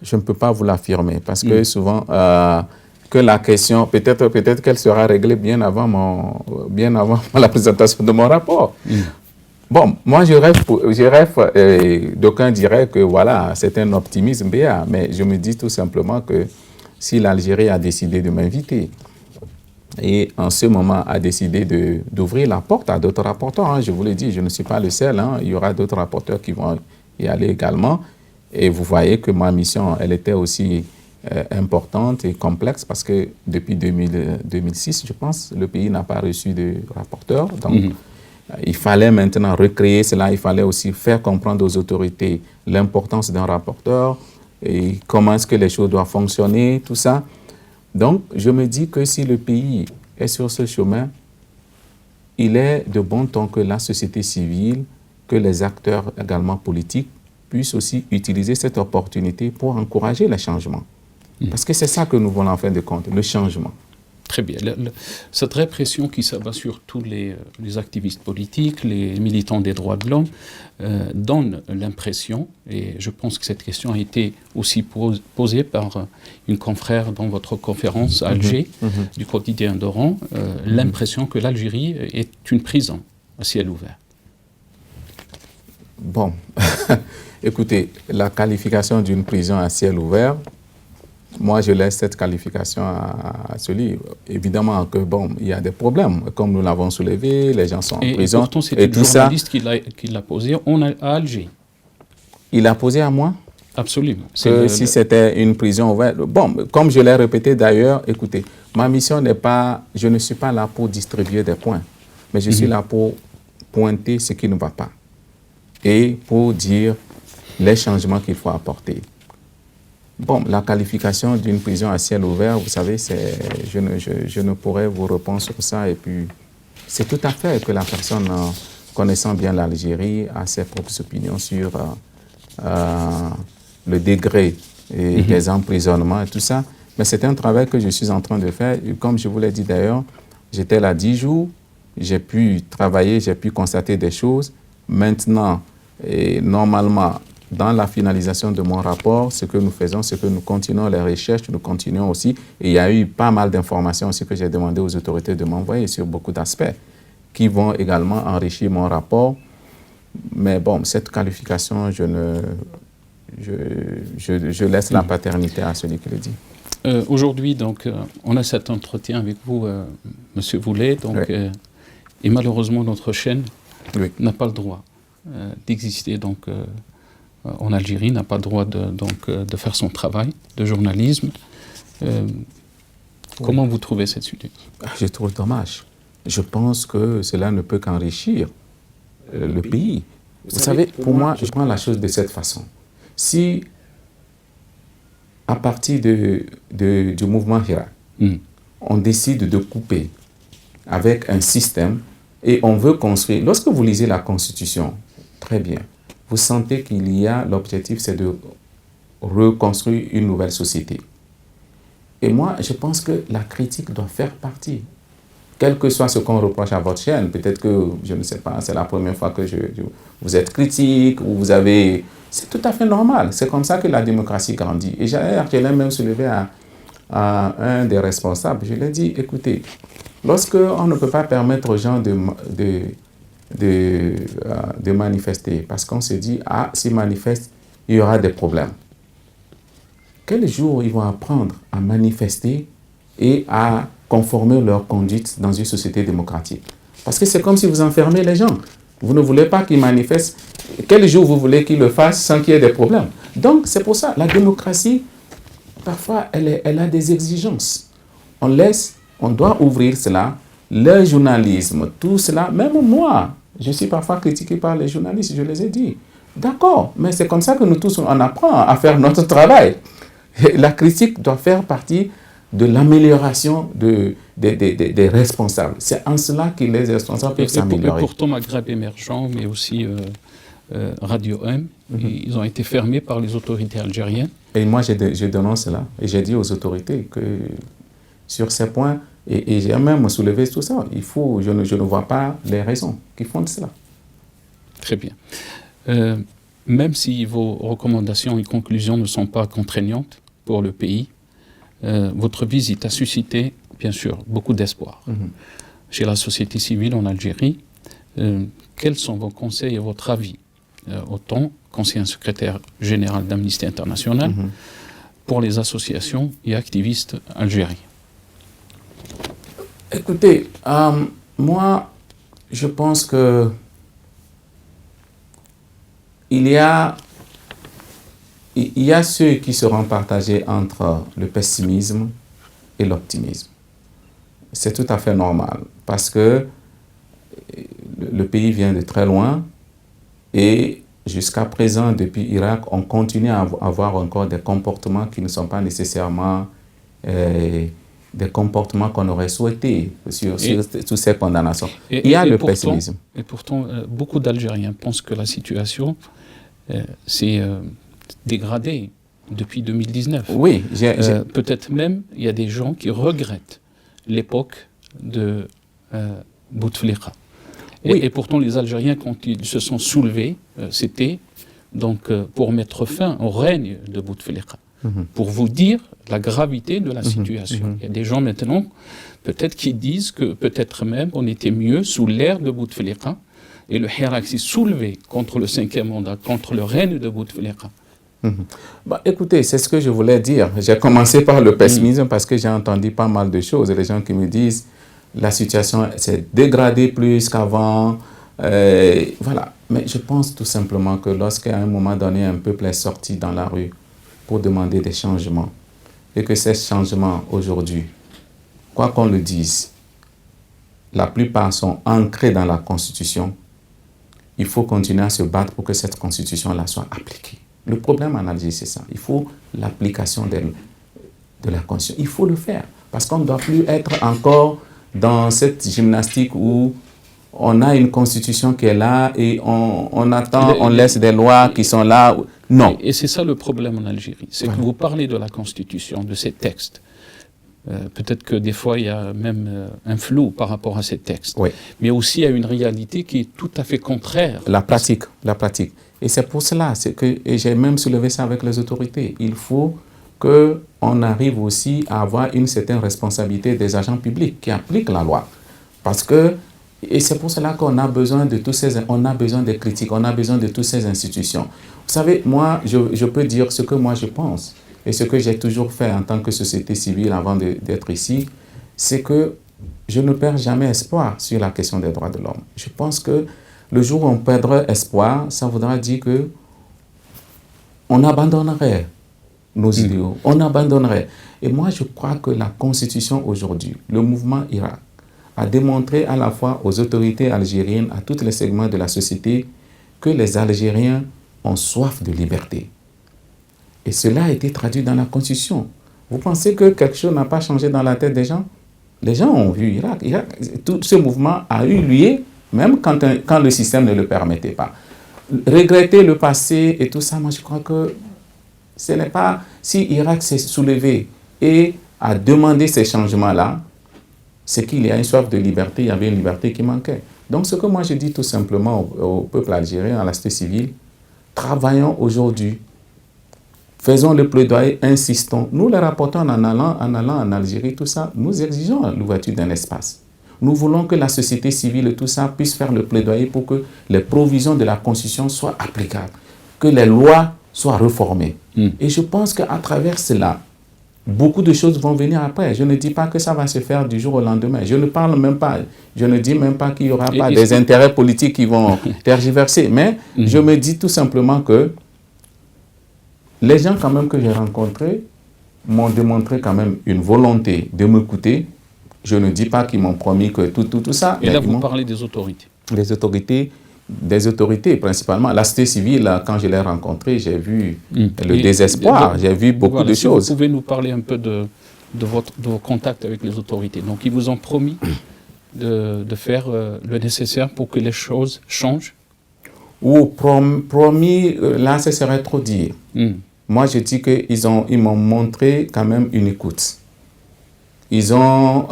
Je ne peux pas vous l'affirmer, parce que souvent, que la question, peut-être qu'elle sera réglée bien avant la présentation de mon rapport. Bon, moi d'aucuns diraient que voilà, c'est un optimisme béat, mais je me dis tout simplement que si l'Algérie a décidé de m'inviter et en ce moment a décidé d'ouvrir la porte à d'autres rapporteurs, hein, je vous l'ai dit, je ne suis pas le seul, hein, il y aura d'autres rapporteurs qui vont y aller également. Et vous voyez que ma mission, elle était aussi importante et complexe parce que depuis 2006, je pense, le pays n'a pas reçu de rapporteur. Donc, il fallait maintenant recréer cela. Il fallait aussi faire comprendre aux autorités l'importance d'un rapporteur et comment est-ce que les choses doivent fonctionner, tout ça. Donc, je me dis que si le pays est sur ce chemin, il est de bon ton que la société civile, que les acteurs également politiques puissent aussi utiliser cette opportunité pour encourager les changements. Parce que c'est ça que nous voulons en fin de compte, le changement. Très bien. Cette répression qui s'abat sur tous les activistes politiques, les militants des droits de l'homme, donne l'impression, et je pense que cette question a été aussi posée par une confrère dans votre conférence à Alger, du quotidien d'Oran, l'impression que l'Algérie est une prison à ciel ouvert. Bon, écoutez, la qualification d'une prison à ciel ouvert, moi, je laisse cette qualification à celui. Évidemment que, bon, il y a des problèmes. Comme nous l'avons soulevé, les gens sont en prison. Et pourtant, c'est le journaliste qui l'a posé à Alger. Il a posé à moi? Absolument. Si c'était une prison ouverte. Bon, comme je l'ai répété d'ailleurs, écoutez, ma mission n'est pas... Je ne suis pas là pour distribuer des points, mais je suis là pour pointer ce qui ne va pas et pour dire les changements qu'il faut apporter. Bon, la qualification d'une prison à ciel ouvert, vous savez, je ne pourrais vous répondre sur ça. Et puis, c'est tout à fait que la personne, connaissant bien l'Algérie, a ses propres opinions sur le degré des emprisonnements et tout ça. Mais c'est un travail que je suis en train de faire. Et comme je vous l'ai dit d'ailleurs, j'étais là 10 jours, j'ai pu travailler, j'ai pu constater des choses. Maintenant, normalement, dans la finalisation de mon rapport, ce que nous faisons, c'est que nous continuons les recherches, nous continuons aussi. Et il y a eu pas mal d'informations aussi que j'ai demandé aux autorités de m'envoyer sur beaucoup d'aspects qui vont également enrichir mon rapport. Mais bon, cette qualification, je laisse la paternité à celui qui le dit. Aujourd'hui, donc, on a cet entretien avec vous, Monsieur Voulet, donc, et malheureusement, notre chaîne n'a pas le droit d'exister, donc, en Algérie, n'a pas le droit de faire son travail de journalisme. Comment vous trouvez cette situation? Je trouve dommage. Je pense que cela ne peut qu'enrichir le pays. Vous savez, pour moi, je prends la chose de cette façon. Si, à partir du mouvement Hirak, on décide de couper avec un système et on veut construire... Lorsque vous lisez la Constitution, très bien, vous sentez qu'il y a, l'objectif c'est de reconstruire une nouvelle société. Et moi, je pense que la critique doit faire partie. Quel que soit ce qu'on reproche à votre chaîne, peut-être que, je ne sais pas, c'est la première fois que vous êtes critique, ou vous avez... C'est tout à fait normal. C'est comme ça que la démocratie grandit. Et je l'ai même soulevé à un des responsables. Je lui ai dit, écoutez, lorsqu'on ne peut pas permettre aux gens de manifester, parce qu'on se dit, ah, s'ils manifestent, il y aura des problèmes. Quel jour ils vont apprendre à manifester et à conformer leur conduite dans une société démocratique? Parce que c'est comme si vous enfermez les gens. Vous ne voulez pas qu'ils manifestent. Quel jour vous voulez qu'ils le fassent sans qu'il y ait des problèmes? Donc, c'est pour ça, la démocratie, parfois, elle a des exigences. On doit ouvrir cela. Le journalisme, tout cela, même moi, je suis parfois critiqué par les journalistes, je les ai dit. D'accord, mais c'est comme ça que nous tous, on apprend à faire notre travail. La critique doit faire partie de l'amélioration des responsables. C'est en cela que les responsables peuvent s'améliorer. Pourtant, Maghreb émergent, mais aussi Radio M, ils ont été fermés par les autorités algériennes. Et moi, je dénonce cela. Et j'ai dit aux autorités que sur ces points, et j'ai même soulevé tout ça, je ne vois pas les raisons qui font de cela. Très bien. Même si vos recommandations et conclusions ne sont pas contraignantes pour le pays, votre visite a suscité, bien sûr, beaucoup d'espoir chez la société civile en Algérie. quels sont vos conseils et votre avis, autant conseiller secrétaire général d'Amnesty International, pour les associations et activistes algériens? Écoutez, moi, je pense que il y a ceux qui seront partagés entre le pessimisme et l'optimisme. C'est tout à fait normal parce que le pays vient de très loin et jusqu'à présent, depuis l'Irak, on continue à avoir encore des comportements qui ne sont pas nécessairement des comportements qu'on aurait souhaités sur toutes ces condamnations. Il y a le pessimisme. Et pourtant, beaucoup d'Algériens pensent que la situation s'est dégradée depuis 2019. Oui. Peut-être même, il y a des gens qui regrettent l'époque de Bouteflika. Oui. Et pourtant, les Algériens, quand ils se sont soulevés, c'était donc pour mettre fin au règne de Bouteflika. Pour vous dire la gravité de la situation. Il y a des gens maintenant, peut-être, qui disent que peut-être même on était mieux sous l'ère de Bouteflika, et le Hirak s'est soulevé contre le 5e mandat, contre le règne de Bouteflika. Bah, écoutez, c'est ce que je voulais dire. J'ai commencé par le pessimisme parce que j'ai entendu pas mal de choses. Les gens qui me disent la situation s'est dégradée plus qu'avant. Voilà. Mais je pense tout simplement que lorsqu'à un moment donné, un peuple est sorti dans la rue pour demander des changements, et que ces changements aujourd'hui, quoi qu'on le dise, la plupart sont ancrés dans la Constitution, il faut continuer à se battre pour que cette Constitution-là soit appliquée. Le problème en Algérie, c'est ça. Il faut l'application de la Constitution. Il faut le faire. Parce qu'on ne doit plus être encore dans cette gymnastique où on a une Constitution qui est là et on attend, on laisse des lois qui sont là. Non. Et c'est ça le problème en Algérie. C'est que vous parlez de la Constitution, de ces textes. Peut-être que des fois, il y a même un flou par rapport à ces textes. Oui. Mais aussi, il y a une réalité qui est tout à fait contraire. La pratique. Et c'est pour cela et j'ai même soulevé ça avec les autorités. Il faut qu'on arrive aussi à avoir une certaine responsabilité des agents publics qui appliquent la loi. Et c'est pour cela qu'on a besoin de on a besoin des critiques, on a besoin de toutes ces institutions. Vous savez, moi, je peux dire ce que moi je pense. Et ce que j'ai toujours fait en tant que société civile avant d'être ici, c'est que je ne perds jamais espoir sur la question des droits de l'homme. Je pense que le jour où on perdrait espoir, ça voudra dire que on abandonnerait nos idéaux, on abandonnerait. Et moi, je crois que la Constitution aujourd'hui, le mouvement Irak, a démontré à la fois aux autorités algériennes, à tous les segments de la société, que les Algériens ont soif de liberté. Et cela a été traduit dans la Constitution. Vous pensez que quelque chose n'a pas changé dans la tête des gens? Les gens ont vu Irak. Tout ce mouvement a eu lieu, même quand le système ne le permettait pas. Regretter le passé et tout ça, moi je crois que ce n'est pas... Si Irak s'est soulevé et a demandé ces changements-là, c'est qu'il y a une soif de liberté, il y avait une liberté qui manquait. Donc ce que moi je dis tout simplement au peuple algérien, à la société civile, travaillons aujourd'hui. Faisons le plaidoyer, insistons. Nous les rapportons en allant en Algérie, tout ça, nous exigeons l'ouverture d'un espace. Nous voulons que la société civile et tout ça puisse faire le plaidoyer pour que les provisions de la Constitution soient applicables, que les lois soient réformées. Et je pense qu'à travers cela, beaucoup de choses vont venir après. Je ne dis pas que ça va se faire du jour au lendemain. Je ne parle même pas, je ne dis même pas qu'il n'y aura pas des intérêts politiques qui vont tergiverser. Mais je me dis tout simplement que les gens quand même que j'ai rencontrés m'ont démontré quand même une volonté de m'écouter. Je ne dis pas qu'ils m'ont promis que tout ça. Et là, vous parlez des autorités. Des autorités principalement. La société civile, quand je l'ai rencontrée, j'ai vu le désespoir, j'ai vu beaucoup de choses. Vous pouvez nous parler un peu de vos contacts avec les autorités. Donc, ils vous ont promis de faire le nécessaire pour que les choses changent? Ou promis, là, ce serait trop dire. Moi, je dis qu'ils m'ont montré quand même une écoute. Ils ont,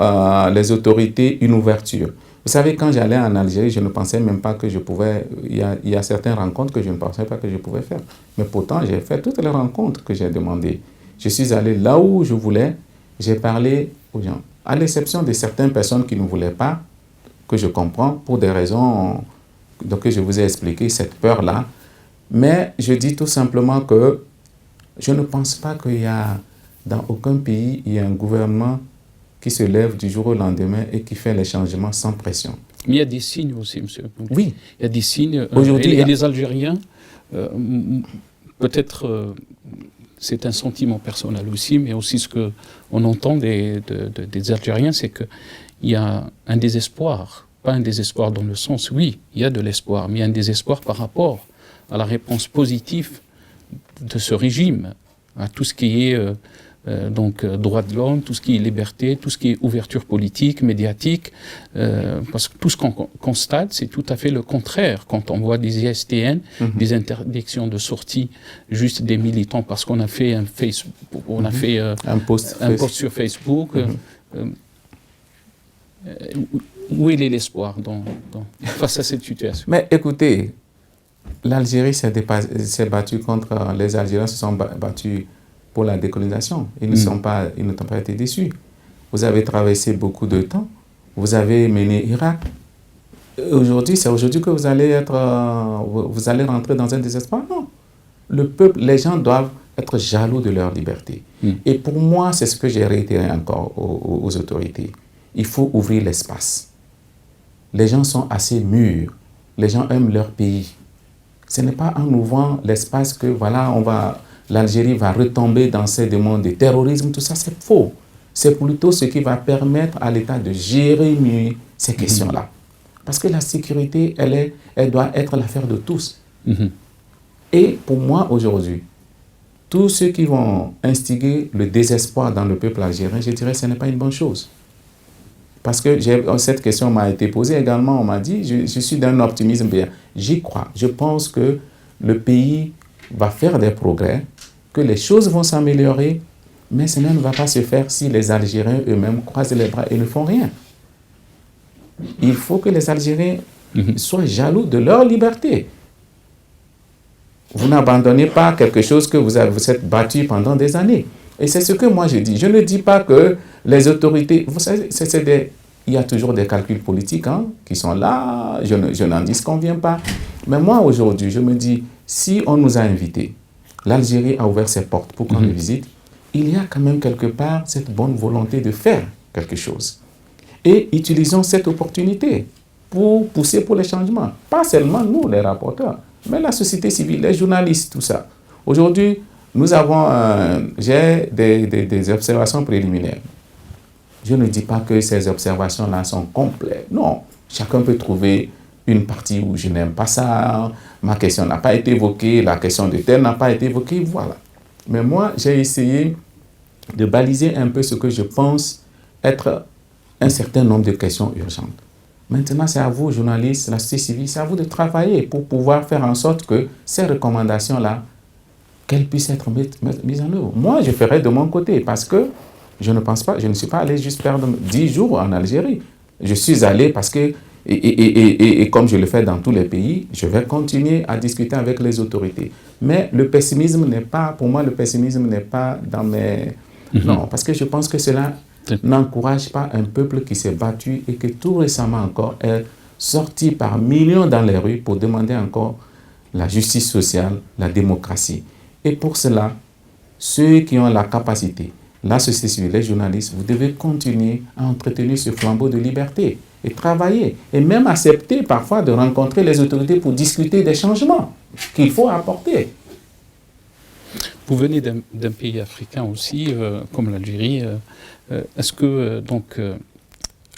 les autorités, une ouverture. Vous savez, quand j'allais en Algérie, je ne pensais même pas que je pouvais... Il y a certaines rencontres que je ne pensais pas que je pouvais faire. Mais pourtant, j'ai fait toutes les rencontres que j'ai demandées. Je suis allé là où je voulais, j'ai parlé aux gens. À l'exception de certaines personnes qui ne voulaient pas, que je comprends pour des raisons donc, que je vous ai expliquées, cette peur-là. Mais je dis tout simplement que je ne pense pas qu'il y a, dans aucun pays, il y a un gouvernement qui se lève du jour au lendemain et qui fait les changements sans pression. Mais il y a des signes aussi, monsieur. Donc, oui. Il y a des signes. Aujourd'hui, et les Algériens, peut-être, c'est un sentiment personnel aussi, mais aussi ce qu'on entend des Algériens, c'est qu'il y a un désespoir. Pas un désespoir dans le sens, oui, il y a de l'espoir, mais il y a un désespoir par rapport à la réponse positive de ce régime, à tout ce qui est donc droits de l'homme, tout ce qui est liberté, tout ce qui est ouverture politique, médiatique, parce que tout ce qu'on constate, c'est tout à fait le contraire. Quand on voit des ISTN, des interdictions de sortie juste des militants parce qu'on a fait un Facebook, on a fait un post sur Facebook. Où est l'espoir face à cette situation? Mais écoutez, l'Algérie s'est battue contre... Les Algériens se sont battus pour la décolonisation. Ils n'ont pas été déçus. Vous avez traversé beaucoup de temps. Vous avez mené Irak. Aujourd'hui, c'est aujourd'hui que vous allez rentrer dans un désespoir. Non. Le peuple, les gens doivent être jaloux de leur liberté. Et pour moi, c'est ce que j'ai réitéré encore aux autorités. Il faut ouvrir l'espace. Les gens sont assez mûrs. Les gens aiment leur pays. Ce n'est pas en ouvrant l'espace que l'Algérie va retomber dans ces démons de terrorisme. Tout ça, c'est faux. C'est plutôt ce qui va permettre à l'État de gérer mieux ces questions-là. Parce que la sécurité, elle doit être l'affaire de tous. Et pour moi, aujourd'hui, tous ceux qui vont instiguer le désespoir dans le peuple algérien, je dirais que ce n'est pas une bonne chose. Parce que cette question m'a été posée également, on m'a dit, je suis d'un optimisme bien. J'y crois. Je pense que le pays va faire des progrès, que les choses vont s'améliorer, mais cela ne va pas se faire si les Algériens eux-mêmes croisent les bras et ne font rien. Il faut que les Algériens soient jaloux de leur liberté. Vous n'abandonnez pas quelque chose que vous êtes battu pendant des années. Et c'est ce que moi je dis. Je ne dis pas que les autorités... Vous savez, il y a toujours des calculs politiques qui sont là. Je n'en disconviens pas. Mais moi, aujourd'hui, je me dis, si on nous a invités, l'Algérie a ouvert ses portes pour qu'on les visite, il y a quand même quelque part cette bonne volonté de faire quelque chose. Et utilisons cette opportunité pour pousser pour les changements. Pas seulement nous, les rapporteurs, mais la société civile, les journalistes, tout ça. Aujourd'hui, j'ai des observations préliminaires. Je ne dis pas que ces observations-là sont complètes. Non, chacun peut trouver une partie où je n'aime pas ça, ma question n'a pas été évoquée, la question de tel n'a pas été évoquée, voilà. Mais moi, j'ai essayé de baliser un peu ce que je pense être un certain nombre de questions urgentes. Maintenant, c'est à vous, journalistes, la société civile, c'est à vous de travailler pour pouvoir faire en sorte que ces recommandations-là, qu'elles puissent être mises en œuvre. Moi, je ferai de mon côté parce que je ne suis pas allé juste perdre 10 jours en Algérie. Je suis allé parce que, et comme je le fais dans tous les pays, je vais continuer à discuter avec les autorités. Mais le pessimisme n'est pas, pour moi, dans mes... Non, parce que je pense que cela n'encourage pas un peuple qui s'est battu et qui tout récemment encore est sorti par millions dans les rues pour demander encore la justice sociale, la démocratie. Et pour cela, ceux qui ont la capacité, la société civile, les journalistes, vous devez continuer à entretenir ce flambeau de liberté et travailler. Et même accepter parfois de rencontrer les autorités pour discuter des changements qu'il faut apporter. Vous venez d'un pays africain aussi, comme l'Algérie. Est-ce que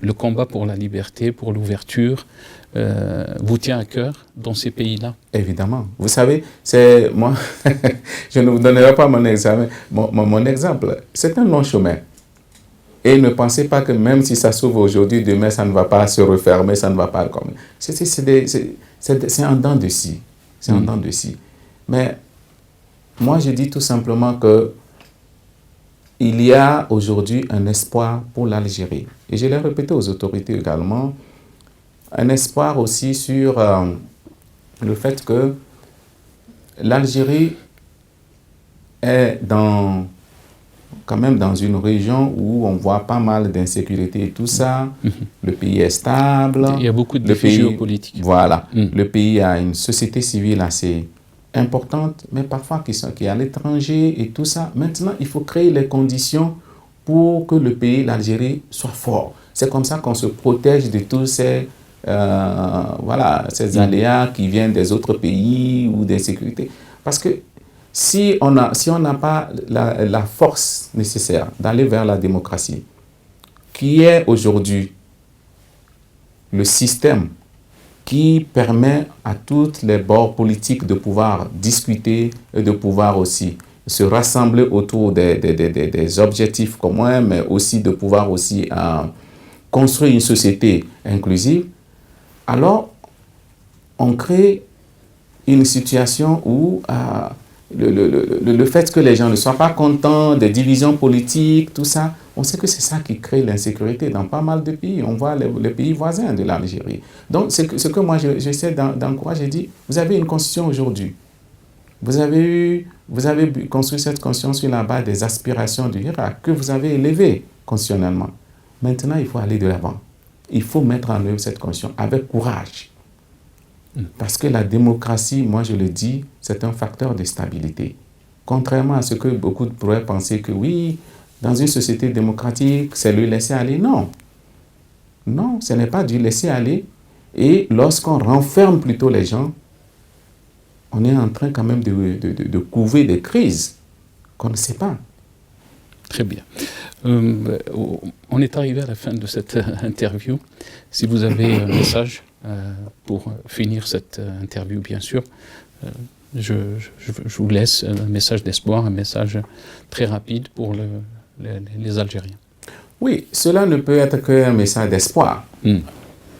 le combat pour la liberté, pour l'ouverture, vous tient à cœur dans ces pays-là? Évidemment. Vous savez, moi, je ne vous donnerai pas mon exemple. C'est un long chemin. Et ne pensez pas que même si ça s'ouvre aujourd'hui, demain, ça ne va pas se refermer, ça ne va pas comme... C'est en dents de scie. C'est en dents de scie. Mais moi, je dis tout simplement que il y a aujourd'hui un espoir pour l'Algérie. Et je l'ai répété aux autorités également, un espoir aussi sur le fait que l'Algérie est dans quand même dans une région où on voit pas mal d'insécurité et tout ça. Le pays est stable. Il y a beaucoup de défis géopolitiques. Voilà. Le pays a une société civile assez importante, mais parfois qui est à l'étranger et tout ça. Maintenant, il faut créer les conditions pour que le pays, l'Algérie, soit fort. C'est comme ça qu'on se protège de tous ces, ces aléas qui viennent des autres pays ou des sécurités. Parce que si on n'a pas la force nécessaire d'aller vers la démocratie, qui est aujourd'hui le système qui permet à tous les bords politiques de pouvoir discuter et de pouvoir aussi se rassembler autour des objectifs communs, mais aussi de pouvoir aussi construire une société inclusive, alors on crée une situation où le fait que les gens ne soient pas contents des divisions politiques, tout ça, on sait que c'est ça qui crée l'insécurité dans pas mal de pays. On voit les pays voisins de l'Algérie. Donc, ce que moi, j'essaie d'encourager, je dis, vous avez une constitution aujourd'hui. Vous avez construit cette constitution sur la base des aspirations du Irak, que vous avez élevées constitutionnellement. Maintenant, il faut aller de l'avant. Il faut mettre en œuvre cette constitution avec courage. Parce que la démocratie, moi je le dis, c'est un facteur de stabilité. Contrairement à ce que beaucoup pourraient penser que oui, dans une société démocratique, c'est le laisser aller. Non. Non, ce n'est pas du laisser aller. Et lorsqu'on renferme plutôt les gens, on est en train quand même de couver des crises qu'on ne sait pas. Très bien. On est arrivé à la fin de cette interview. Si vous avez un message pour finir cette interview, bien sûr, je vous laisse un message d'espoir, un message très rapide pour les Algériens. Oui, cela ne peut être qu'un message d'espoir.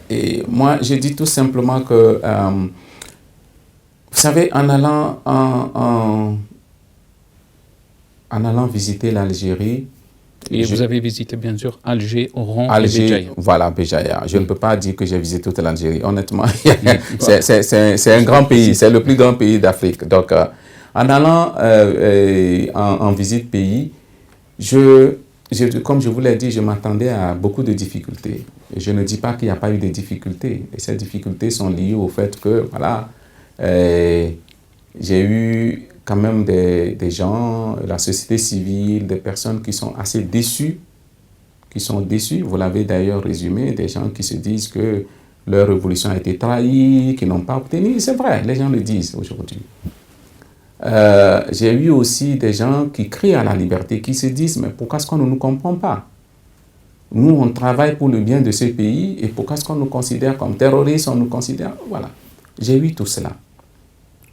Et moi, je dis tout simplement que, vous savez, en allant visiter l'Algérie. Et vous avez visité, bien sûr, Alger, Oran et Béjaïa. Voilà, Béjaïa. Je ne peux pas dire que j'ai visité toute l'Algérie. Honnêtement, c'est un grand pays. C'est le plus grand pays d'Afrique. Donc, en allant en visite pays, comme je vous l'ai dit, je m'attendais à beaucoup de difficultés. Et je ne dis pas qu'il n'y a pas eu de difficultés. Et ces difficultés sont liées au fait que, voilà, j'ai eu quand même des gens, la société civile, des personnes qui sont assez déçues, vous l'avez d'ailleurs résumé, des gens qui se disent que leur révolution a été trahie, qui n'ont pas obtenu, c'est vrai, les gens le disent aujourd'hui. J'ai eu aussi des gens qui crient à la liberté, qui se disent, mais pourquoi est-ce qu'on ne nous comprend pas? Nous, on travaille pour le bien de ce pays, et pourquoi est-ce qu'on nous considère comme terroristes, on nous considère, voilà. J'ai eu tout cela.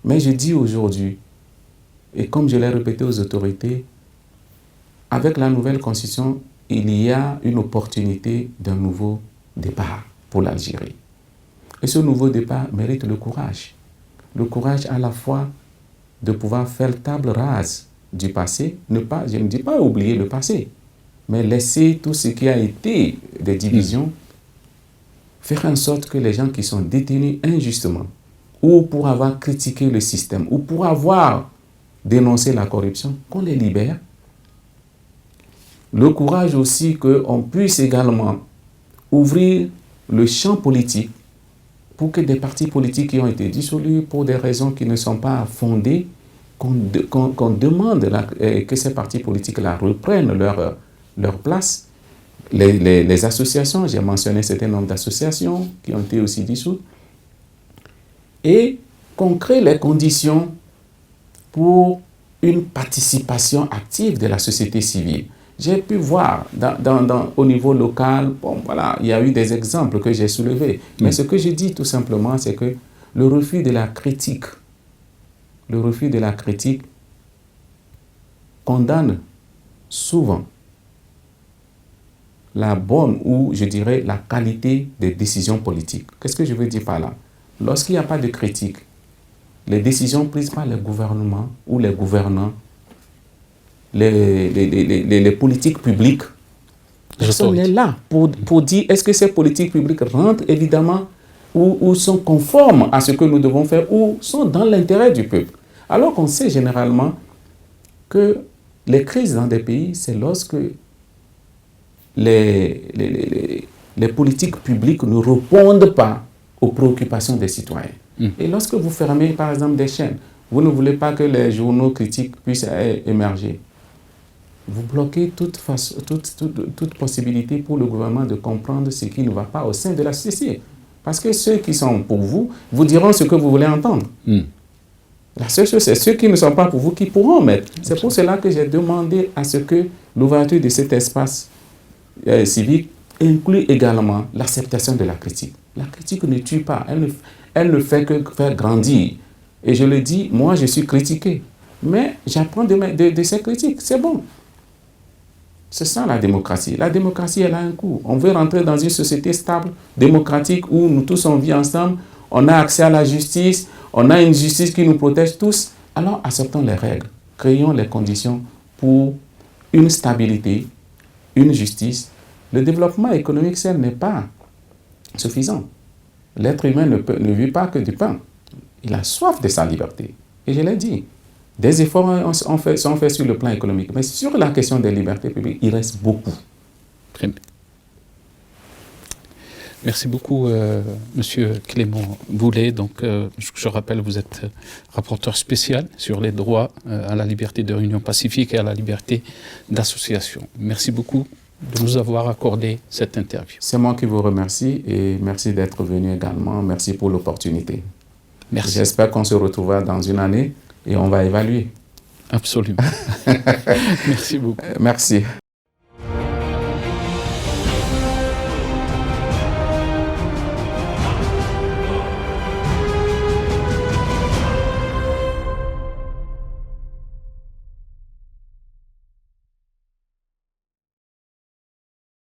Mais je dis aujourd'hui, et comme je l'ai répété aux autorités, avec la nouvelle constitution, il y a une opportunité d'un nouveau départ pour l'Algérie. Et ce nouveau départ mérite le courage. Le courage à la fois de pouvoir faire table rase du passé, je ne dis pas oublier le passé, mais laisser tout ce qui a été des divisions, faire en sorte que les gens qui sont détenus injustement, ou pour avoir critiqué le système, ou pour avoir dénoncer la corruption, qu'on les libère. Le courage aussi qu'on puisse également ouvrir le champ politique pour que des partis politiques qui ont été dissolus pour des raisons qui ne sont pas fondées, qu'on demande que ces partis politiques-là reprennent leur place. Les associations, j'ai mentionné un certain nombre d'associations qui ont été aussi dissoutes, et qu'on crée les conditions pour une participation active de la société civile. J'ai pu voir au niveau local, bon voilà, il y a eu des exemples que j'ai soulevés. Mais ce que je dis tout simplement, c'est que le refus de la critique condamne souvent la bonne ou je dirais la qualité des décisions politiques. Qu'est-ce que je veux dire par là? Lorsqu'il n'y a pas de critique, les décisions prises par les gouvernements ou les gouvernants, les politiques publiques, personne n'est là pour dire est-ce que ces politiques publiques rentrent évidemment ou sont conformes à ce que nous devons faire ou sont dans l'intérêt du peuple. Alors qu'on sait généralement que les crises dans des pays, c'est lorsque les politiques publiques ne répondent pas aux préoccupations des citoyens. Et lorsque vous fermez, par exemple, des chaînes, vous ne voulez pas que les journaux critiques puissent émerger. Vous bloquez toute possibilité pour le gouvernement de comprendre ce qui ne va pas au sein de la société. Parce que ceux qui sont pour vous, vous diront ce que vous voulez entendre. La seule chose, c'est ceux qui ne sont pas pour vous qui pourront mettre. C'est pour cela que j'ai demandé à ce que l'ouverture de cet espace civique inclut également l'acceptation de la critique. La critique ne tue pas, elle ne fait que faire grandir. Et je le dis, moi je suis critiqué, mais j'apprends de ces critiques, c'est bon. C'est ça la démocratie. La démocratie, elle a un coût. On veut rentrer dans une société stable, démocratique, où nous tous on vit ensemble, on a accès à la justice, on a une justice qui nous protège tous. Alors acceptons les règles, créons les conditions pour une stabilité, une justice. Le développement économique seul n'est pas suffisant. L'être humain ne vit pas que du pain. Il a soif de sa liberté. Et je l'ai dit, des efforts sont faits sur le plan économique. Mais sur la question des libertés publiques, il reste beaucoup. Très bien. Merci beaucoup, Monsieur Clément Boulet. Donc, je rappelle, vous êtes rapporteur spécial sur les droits à la liberté de réunion pacifique et à la liberté d'association. Merci beaucoup de nous avoir accordé cette interview. C'est moi qui vous remercie et merci d'être venu également. Merci pour l'opportunité. Merci. J'espère qu'on se retrouvera dans une année et on va évaluer. Absolument. Merci beaucoup. Merci.